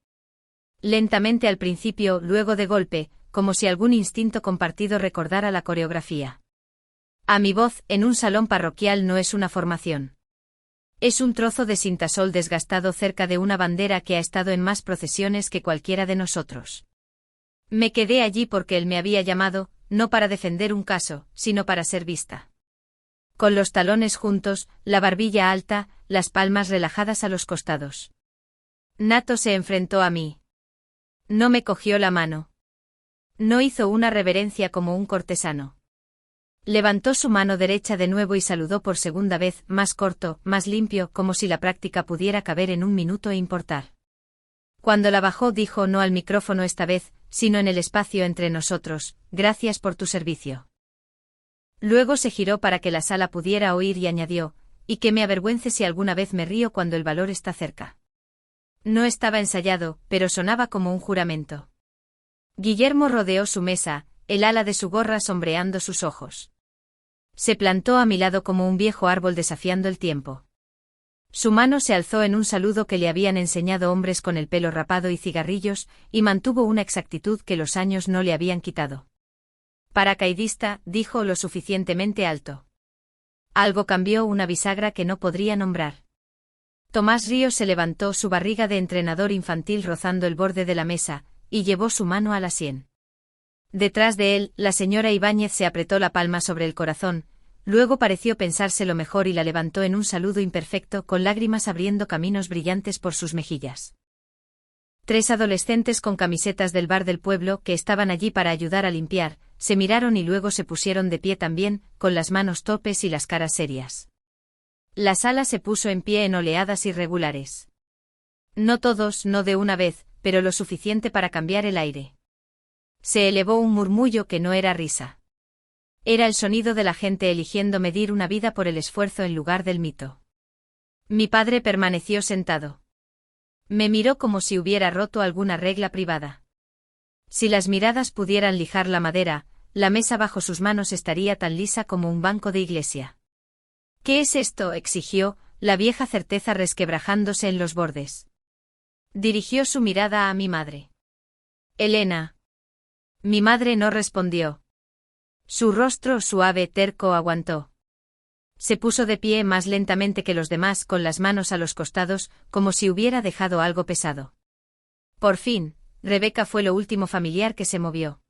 Lentamente al principio, luego de golpe, como si algún instinto compartido recordara la coreografía. A mi voz, en un salón parroquial no es una formación. Es un trozo de cintasol desgastado cerca de una bandera que ha estado en más procesiones que cualquiera de nosotros. Me quedé allí porque él me había llamado, no para defender un caso, sino para ser vista. Con los talones juntos, la barbilla alta, las palmas relajadas a los costados. Nato se enfrentó a mí. No me cogió la mano. No hizo una reverencia como un cortesano. Levantó su mano derecha de nuevo y saludó por segunda vez, más corto, más limpio, como si la práctica pudiera caber en un minuto e importar. Cuando la bajó dijo no al micrófono esta vez, sino en el espacio entre nosotros, gracias por tu servicio. Luego se giró para que la sala pudiera oír y añadió, y que me avergüence si alguna vez me río cuando el valor está cerca. No estaba ensayado, pero sonaba como un juramento. Guillermo rodeó su mesa, el ala de su gorra sombreando sus ojos. Se plantó a mi lado como un viejo árbol desafiando el tiempo. Su mano se alzó en un saludo que le habían enseñado hombres con el pelo rapado y cigarrillos, y mantuvo una exactitud que los años no le habían quitado. Paracaidista, dijo lo suficientemente alto. Algo cambió, una bisagra que no podría nombrar. Tomás Ríos se levantó, su barriga de entrenador infantil rozando el borde de la mesa, y llevó su mano a la sien. Detrás de él, la señora Ibáñez se apretó la palma sobre el corazón, luego pareció pensárselo mejor y la levantó en un saludo imperfecto, con lágrimas abriendo caminos brillantes por sus mejillas. 3 adolescentes con camisetas del bar del pueblo, que estaban allí para ayudar a limpiar, se miraron y luego se pusieron de pie también, con las manos topes y las caras serias. La sala se puso en pie en oleadas irregulares. No todos, no de una vez, pero lo suficiente para cambiar el aire. Se elevó un murmullo que no era risa. Era el sonido de la gente eligiendo medir una vida por el esfuerzo en lugar del mito. Mi padre permaneció sentado. Me miró como si hubiera roto alguna regla privada. Si las miradas pudieran lijar la madera, la mesa bajo sus manos estaría tan lisa como un banco de iglesia. ¿Qué es esto?, exigió, la vieja certeza resquebrajándose en los bordes. Dirigió su mirada a mi madre. Elena. Mi madre no respondió. Su rostro suave, terco, aguantó. Se puso de pie más lentamente que los demás, con las manos a los costados, como si hubiera dejado algo pesado. Por fin, Rebeca fue lo último familiar que se movió.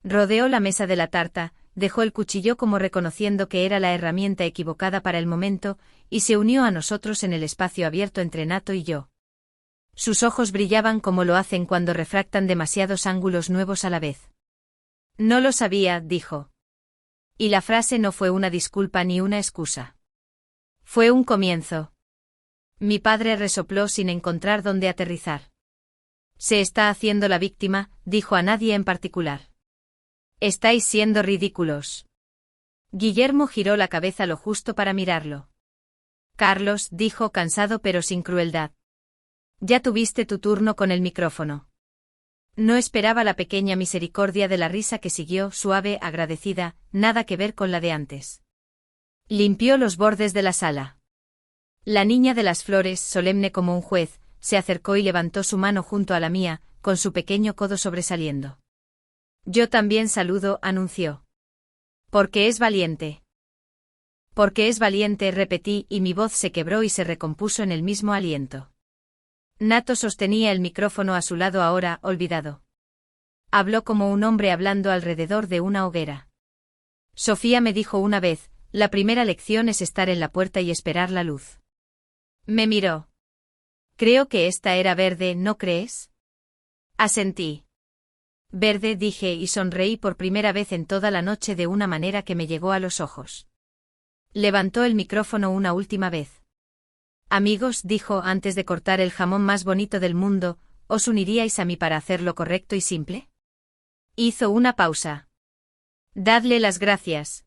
Rodeó la mesa de la tarta, dejó el cuchillo como reconociendo que era la herramienta equivocada para el momento, y se unió a nosotros en el espacio abierto entre Nato y yo. Sus ojos brillaban como lo hacen cuando refractan demasiados ángulos nuevos a la vez. No lo sabía, dijo. Y la frase no fue una disculpa ni una excusa. Fue un comienzo. Mi padre resopló sin encontrar dónde aterrizar. Se está haciendo la víctima, dijo a nadie en particular. Estáis siendo ridículos. Guillermo giró la cabeza lo justo para mirarlo. Carlos, dijo cansado pero sin crueldad. Ya tuviste tu turno con el micrófono. No esperaba la pequeña misericordia de la risa que siguió, suave, agradecida, nada que ver con la de antes. Limpió los bordes de la sala. La niña de las flores, solemne como un juez, se acercó y levantó su mano junto a la mía, con su pequeño codo sobresaliendo. Yo también saludo, anunció. Porque es valiente. Porque es valiente, repetí, y mi voz se quebró y se recompuso en el mismo aliento. Nato sostenía el micrófono a su lado ahora, olvidado. Habló como un hombre hablando alrededor de una hoguera. Sofía me dijo una vez, la primera lección es estar en la puerta y esperar la luz. Me miró. Creo que esta era verde, ¿no crees? Asentí. Verde, dije y sonreí por primera vez en toda la noche de una manera que me llegó a los ojos. Levantó el micrófono una última vez. Amigos, dijo antes de cortar el jamón más bonito del mundo, ¿os uniríais a mí para hacer lo correcto y simple? Hizo una pausa. Dadle las gracias.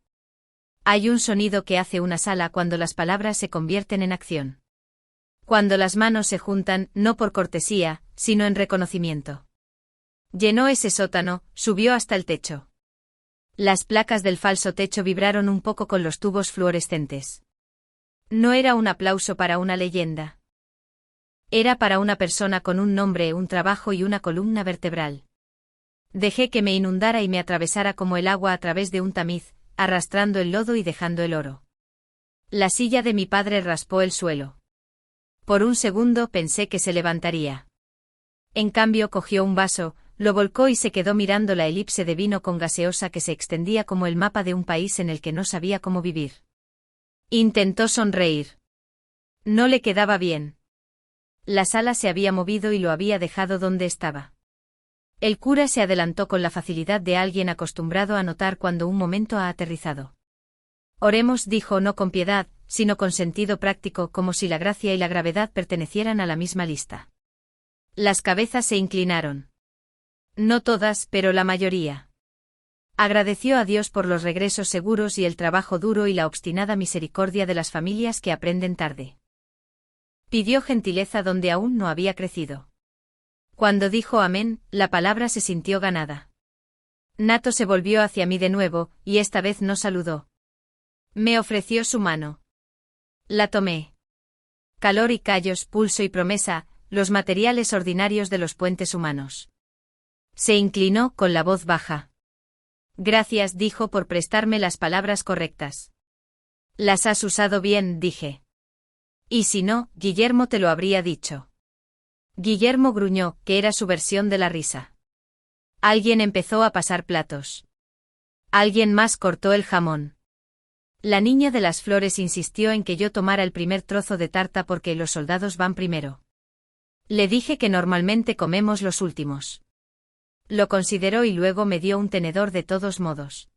Hay un sonido que hace una sala cuando las palabras se convierten en acción. Cuando las manos se juntan, no por cortesía, sino en reconocimiento. Llenó ese sótano, subió hasta el techo. Las placas del falso techo vibraron un poco con los tubos fluorescentes. No era un aplauso para una leyenda. Era para una persona con un nombre, un trabajo y una columna vertebral. Dejé que me inundara y me atravesara como el agua a través de un tamiz, arrastrando el lodo y dejando el oro. La silla de mi padre raspó el suelo. Por un segundo pensé que se levantaría. En cambio cogió un vaso, lo volcó y se quedó mirando la elipse de vino con gaseosa que se extendía como el mapa de un país en el que no sabía cómo vivir. Intentó sonreír. No le quedaba bien. La sala se había movido y lo había dejado donde estaba. El cura se adelantó con la facilidad de alguien acostumbrado a notar cuando un momento ha aterrizado. Oremos, dijo, no con piedad, sino con sentido práctico, como si la gracia y la gravedad pertenecieran a la misma lista. Las cabezas se inclinaron. No todas, pero la mayoría. Agradeció a Dios por los regresos seguros y el trabajo duro y la obstinada misericordia de las familias que aprenden tarde. Pidió gentileza donde aún no había crecido. Cuando dijo amén, la palabra se sintió ganada. Nato se volvió hacia mí de nuevo, y esta vez no saludó. Me ofreció su mano. La tomé. Calor y callos, pulso y promesa, los materiales ordinarios de los puentes humanos. Se inclinó con la voz baja. Gracias, dijo, por prestarme las palabras correctas. Las has usado bien, dije. Y si no, Guillermo te lo habría dicho. Guillermo gruñó, que era su versión de la risa. Alguien empezó a pasar platos. Alguien más cortó el jamón. La niña de las flores insistió en que yo tomara el primer trozo de tarta porque los soldados van primero. Le dije que normalmente comemos los últimos. Lo consideró y luego me dio un tenedor de todos modos.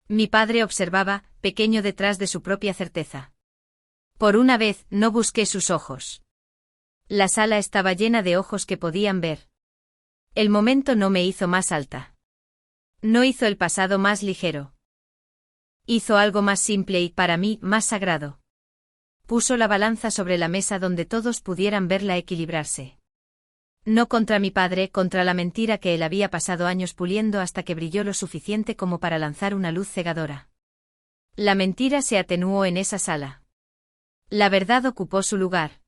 Mi padre observaba, pequeño detrás de su propia certeza. Por una vez, no busqué sus ojos. La sala estaba llena de ojos que podían ver. El momento no me hizo más alta. No hizo el pasado más ligero. Hizo algo más simple y, para mí, más sagrado. Puso la balanza sobre la mesa donde todos pudieran verla equilibrarse. No contra mi padre, contra la mentira que él había pasado años puliendo hasta que brilló lo suficiente como para lanzar una luz cegadora. La mentira se atenuó en esa sala. La verdad ocupó su lugar.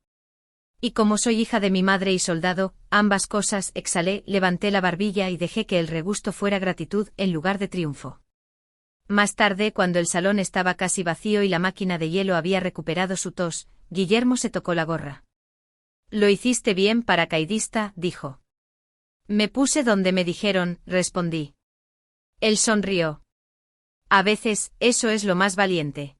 Y como soy hija de mi madre y soldado, ambas cosas, exhalé, levanté la barbilla y dejé que el regusto fuera gratitud en lugar de triunfo. Más tarde, cuando el salón estaba casi vacío y la máquina de hielo había recuperado su tos, Guillermo se tocó la gorra. Lo hiciste bien, paracaidista, dijo. Me puse donde me dijeron, respondí. Él sonrió. A veces, eso es lo más valiente.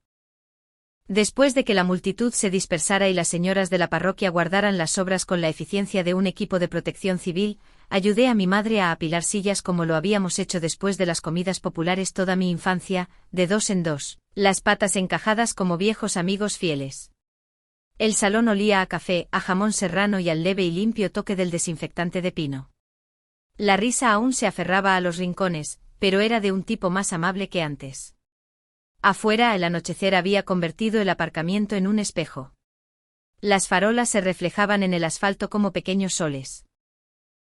Después de que la multitud se dispersara y las señoras de la parroquia guardaran las sobras con la eficiencia de un equipo de protección civil, ayudé a mi madre a apilar sillas como lo habíamos hecho después de las comidas populares toda mi infancia, de dos en dos, las patas encajadas como viejos amigos fieles. El salón olía a café, a jamón serrano y al leve y limpio toque del desinfectante de pino. La risa aún se aferraba a los rincones, pero era de un tipo más amable que antes. Afuera el anochecer había convertido el aparcamiento en un espejo. Las farolas se reflejaban en el asfalto como pequeños soles.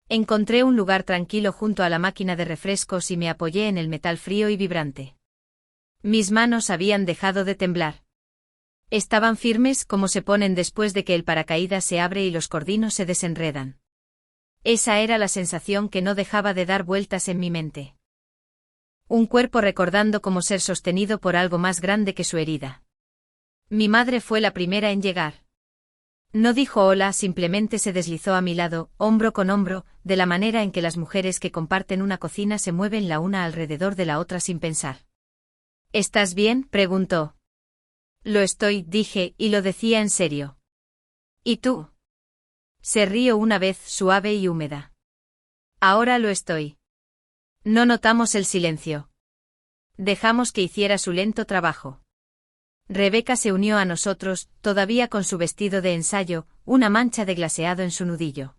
Encontré un lugar tranquilo junto a la máquina de refrescos y me apoyé en el metal frío y vibrante. Mis manos habían dejado de temblar. Estaban firmes como se ponen después de que el paracaídas se abre y los cordinos se desenredan. Esa era la sensación que no dejaba de dar vueltas en mi mente. Un cuerpo recordando cómo ser sostenido por algo más grande que su herida. Mi madre fue la primera en llegar. No dijo hola, simplemente se deslizó a mi lado, hombro con hombro, de la manera en que las mujeres que comparten una cocina se mueven la una alrededor de la otra sin pensar. ¿Estás bien?, preguntó. Lo estoy, dije, y lo decía en serio. ¿Y tú? Se rió una vez, suave y húmeda. Ahora lo estoy. No notamos el silencio. Dejamos que hiciera su lento trabajo. Rebeca se unió a nosotros, todavía con su vestido de ensayo, una mancha de glaseado en su nudillo.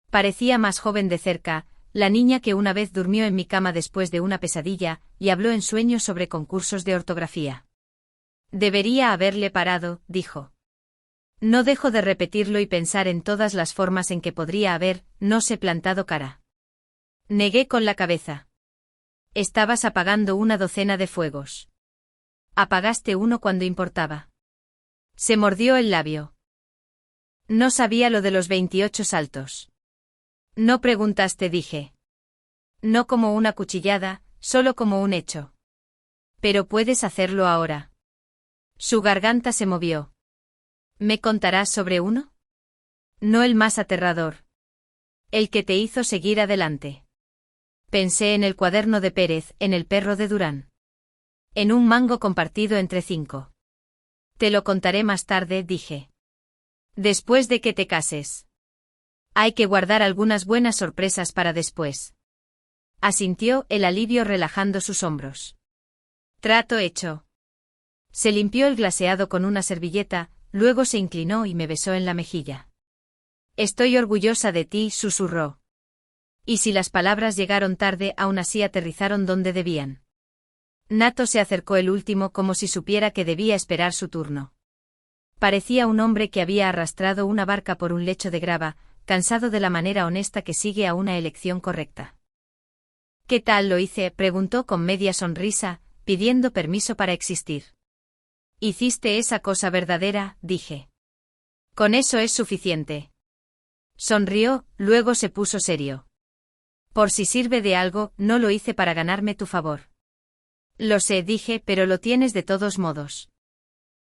Parecía más joven de cerca, la niña que una vez durmió en mi cama después de una pesadilla, y habló en sueños sobre concursos de ortografía. Debería haberle parado, dijo. No dejo de repetirlo y pensar en todas las formas en que podría haber, no sé, plantado cara. Negué con la cabeza. Estabas apagando una docena de fuegos. Apagaste uno cuando importaba. Se mordió el labio. No sabía lo de los 28 saltos. No preguntaste, dije. No como una cuchillada, solo como un hecho. Pero puedes hacerlo ahora. Su garganta se movió. ¿Me contarás sobre uno? No el más aterrador. El que te hizo seguir adelante. Pensé en el cuaderno de Pérez, en el perro de Durán. En un mango compartido entre 5. Te lo contaré más tarde, dije. Después de que te cases. Hay que guardar algunas buenas sorpresas para después. Asintió, el alivio relajando sus hombros. Trato hecho. Se limpió el glaseado con una servilleta, luego se inclinó y me besó en la mejilla. Estoy orgullosa de ti, susurró. Y si las palabras llegaron tarde, aún así aterrizaron donde debían. Nato se acercó el último como si supiera que debía esperar su turno. Parecía un hombre que había arrastrado una barca por un lecho de grava, cansado de la manera honesta que sigue a una elección correcta. ¿Qué tal lo hice?, preguntó con media sonrisa, pidiendo permiso para existir. Hiciste esa cosa verdadera, dije. Con eso es suficiente. Sonrió, luego se puso serio. Por si sirve de algo, no lo hice para ganarme tu favor. Lo sé, dije, pero lo tienes de todos modos.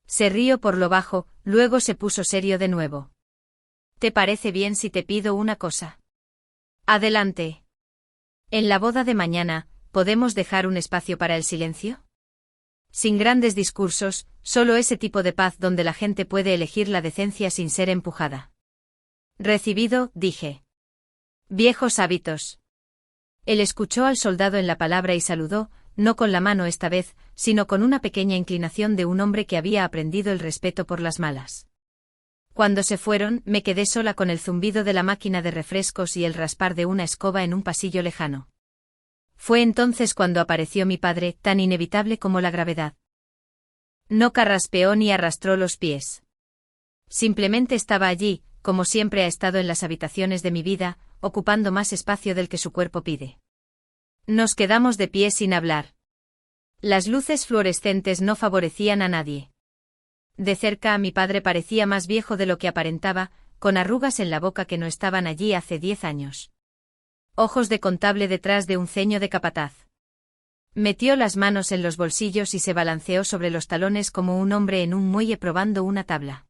Se rió por lo bajo, luego se puso serio de nuevo. ¿Te parece bien si te pido una cosa? Adelante. En la boda de mañana, ¿podemos dejar un espacio para el silencio? Sin grandes discursos, solo ese tipo de paz donde la gente puede elegir la decencia sin ser empujada. Recibido, dije. Viejos hábitos. Él escuchó al soldado en la palabra y saludó, no con la mano esta vez, sino con una pequeña inclinación de un hombre que había aprendido el respeto por las malas. Cuando se fueron, me quedé sola con el zumbido de la máquina de refrescos y el raspar de una escoba en un pasillo lejano. Fue entonces cuando apareció mi padre, tan inevitable como la gravedad. No carraspeó ni arrastró los pies. Simplemente estaba allí, como siempre ha estado en las habitaciones de mi vida, ocupando más espacio del que su cuerpo pide. Nos quedamos de pie sin hablar. Las luces fluorescentes no favorecían a nadie. De cerca mi padre parecía más viejo de lo que aparentaba, con arrugas en la boca que no estaban allí hace 10 años. Ojos de contable detrás de un ceño de capataz. Metió las manos en los bolsillos y se balanceó sobre los talones como un hombre en un muelle probando una tabla.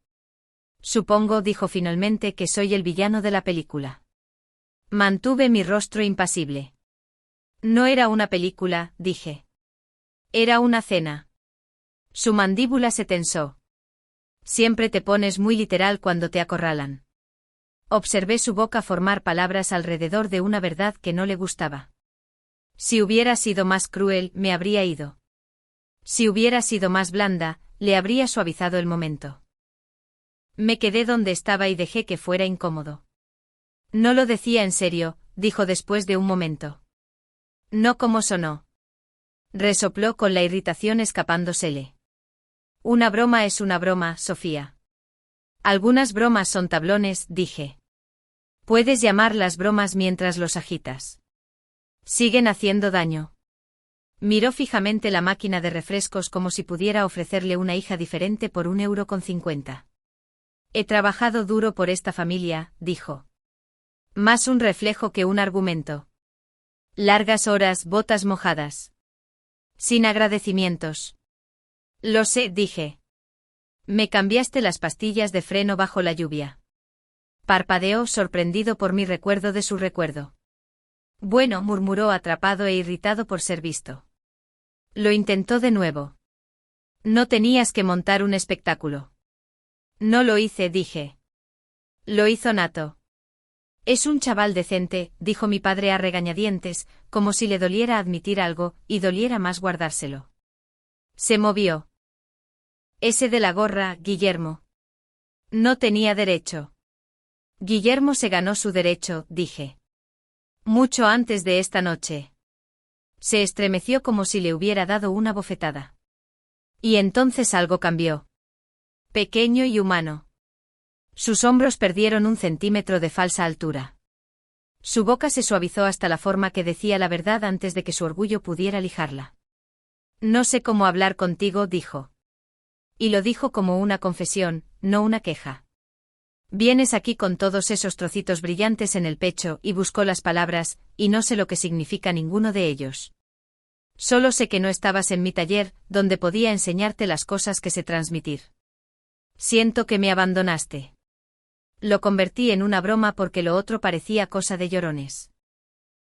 Supongo, dijo finalmente, que soy el villano de la película. Mantuve mi rostro impasible. No era una película, dije. Era una cena. Su mandíbula se tensó. Siempre te pones muy literal cuando te acorralan. Observé su boca formar palabras alrededor de una verdad que no le gustaba. Si hubiera sido más cruel, me habría ido. Si hubiera sido más blanda, le habría suavizado el momento. Me quedé donde estaba y dejé que fuera incómodo. No lo decía en serio, dijo después de un momento. No como sonó. Resopló con la irritación escapándosele. Una broma es una broma, Sofía. Algunas bromas son tablones, dije. Puedes llamarlas bromas mientras los agitas. Siguen haciendo daño. Miró fijamente la máquina de refrescos como si pudiera ofrecerle una hija diferente por 1,50 €. He trabajado duro por esta familia, dijo. Más un reflejo que un argumento. Largas horas, botas mojadas. Sin agradecimientos. Lo sé, dije. Me cambiaste las pastillas de freno bajo la lluvia. Parpadeó sorprendido por mi recuerdo de su recuerdo. Bueno, murmuró atrapado e irritado por ser visto. Lo intentó de nuevo. No tenías que montar un espectáculo. No lo hice, dije. Lo hizo Nato. Es un chaval decente, dijo mi padre a regañadientes, como si le doliera admitir algo, y doliera más guardárselo. Se movió. Ese de la gorra, Guillermo. No tenía derecho. Guillermo se ganó su derecho, dije. Mucho antes de esta noche. Se estremeció como si le hubiera dado una bofetada. Y entonces algo cambió. Pequeño y humano. Sus hombros perdieron 1 centímetro de falsa altura. Su boca se suavizó hasta la forma que decía la verdad antes de que su orgullo pudiera lijarla. No sé cómo hablar contigo, dijo. Y lo dijo como una confesión, no una queja. Vienes aquí con todos esos trocitos brillantes en el pecho y buscó las palabras, y no sé lo que significa ninguno de ellos. Solo sé que no estabas en mi taller, donde podía enseñarte las cosas que sé transmitir. Siento que me abandonaste. Lo convertí en una broma porque lo otro parecía cosa de llorones.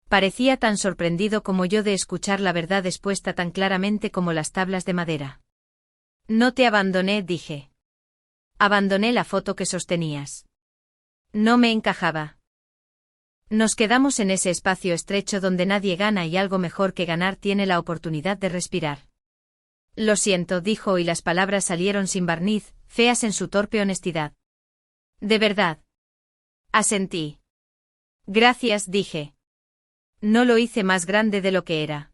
Parecía tan sorprendido como yo de escuchar la verdad expuesta tan claramente como las tablas de madera. No te abandoné, dije. Abandoné la foto que sostenías. No me encajaba. Nos quedamos en ese espacio estrecho donde nadie gana y algo mejor que ganar tiene la oportunidad de respirar. Lo siento, dijo y las palabras salieron sin barniz, feas en su torpe honestidad. De verdad. Asentí. Gracias, dije. No lo hice más grande de lo que era.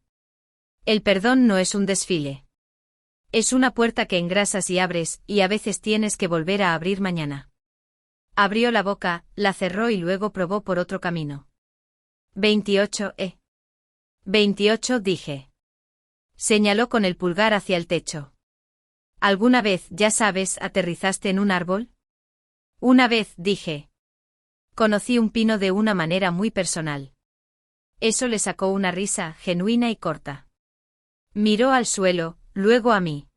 El perdón no es un desfile. Es una puerta que engrasas y abres, y a veces tienes que volver a abrir mañana. Abrió la boca, la cerró y luego probó por otro camino. 28, 28, dije. Señaló con el pulgar hacia el techo. ¿Alguna vez, ya sabes, aterrizaste en un árbol? Una vez, dije. Conocí un pino de una manera muy personal. Eso le sacó una risa, genuina y corta. Miró al suelo, luego a mí.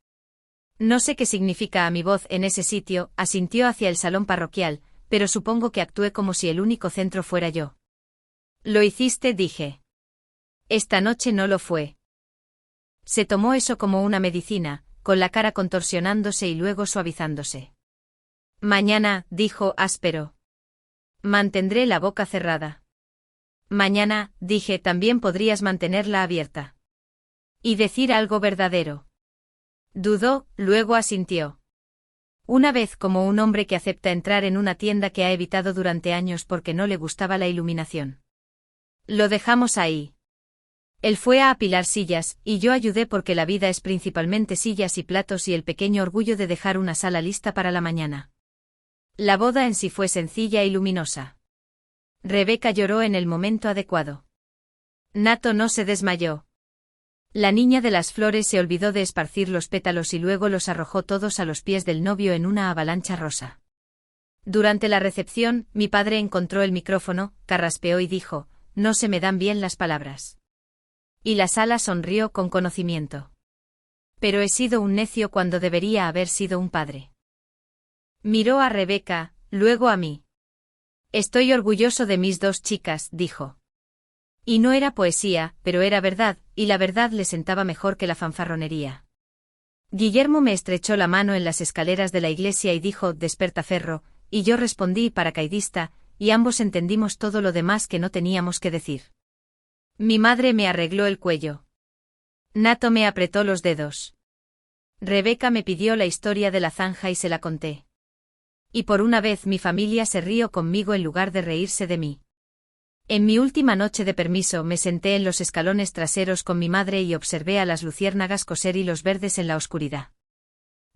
No sé qué significa a mi voz en ese sitio, asintió hacia el salón parroquial, pero supongo que actué como si el único centro fuera yo. Lo hiciste, dije. Esta noche no lo fue. Se tomó eso como una medicina, con la cara contorsionándose y luego suavizándose. Mañana, dijo áspero. Mantendré la boca cerrada. Mañana, dije, también podrías mantenerla abierta. Y decir algo verdadero. Dudó, luego asintió. Una vez como un hombre que acepta entrar en una tienda que ha evitado durante años porque no le gustaba la iluminación. Lo dejamos ahí. Él fue a apilar sillas, y yo ayudé porque la vida es principalmente sillas y platos y el pequeño orgullo de dejar una sala lista para la mañana. La boda en sí fue sencilla y luminosa. Rebeca lloró en el momento adecuado. Nato no se desmayó. La niña de las flores se olvidó de esparcir los pétalos y luego los arrojó todos a los pies del novio en una avalancha rosa. Durante la recepción, mi padre encontró el micrófono, carraspeó y dijo: «No se me dan bien las palabras». Y la sala sonrió con conocimiento. Pero he sido un necio cuando debería haber sido un padre. Miró a Rebeca, luego a mí. «Estoy orgulloso de mis dos chicas», dijo. Y no era poesía, pero era verdad, y la verdad le sentaba mejor que la fanfarronería. Guillermo me estrechó la mano en las escaleras de la iglesia y dijo: «Despertaferro», y yo respondí: «Paracaidista», y ambos entendimos todo lo demás que no teníamos que decir. Mi madre me arregló el cuello. Nato me apretó los dedos. Rebeca me pidió la historia de la zanja y se la conté. Y por una vez mi familia se rió conmigo en lugar de reírse de mí. En mi última noche de permiso me senté en los escalones traseros con mi madre y observé a las luciérnagas coser hilos verdes en la oscuridad.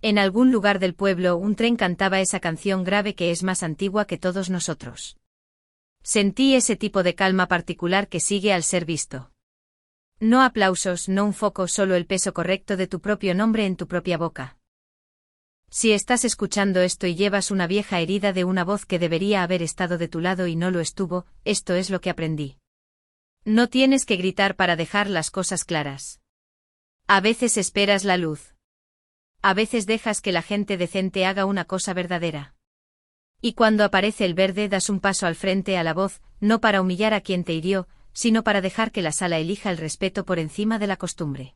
En algún lugar del pueblo un tren cantaba esa canción grave que es más antigua que todos nosotros. Sentí ese tipo de calma particular que sigue al ser visto. No aplausos, no un foco, solo el peso correcto de tu propio nombre en tu propia boca. Si estás escuchando esto y llevas una vieja herida de una voz que debería haber estado de tu lado y no lo estuvo, esto es lo que aprendí. No tienes que gritar para dejar las cosas claras. A veces esperas la luz. A veces dejas que la gente decente haga una cosa verdadera. Y cuando aparece el verde das un paso al frente a la voz, no para humillar a quien te hirió, sino para dejar que la sala elija el respeto por encima de la costumbre.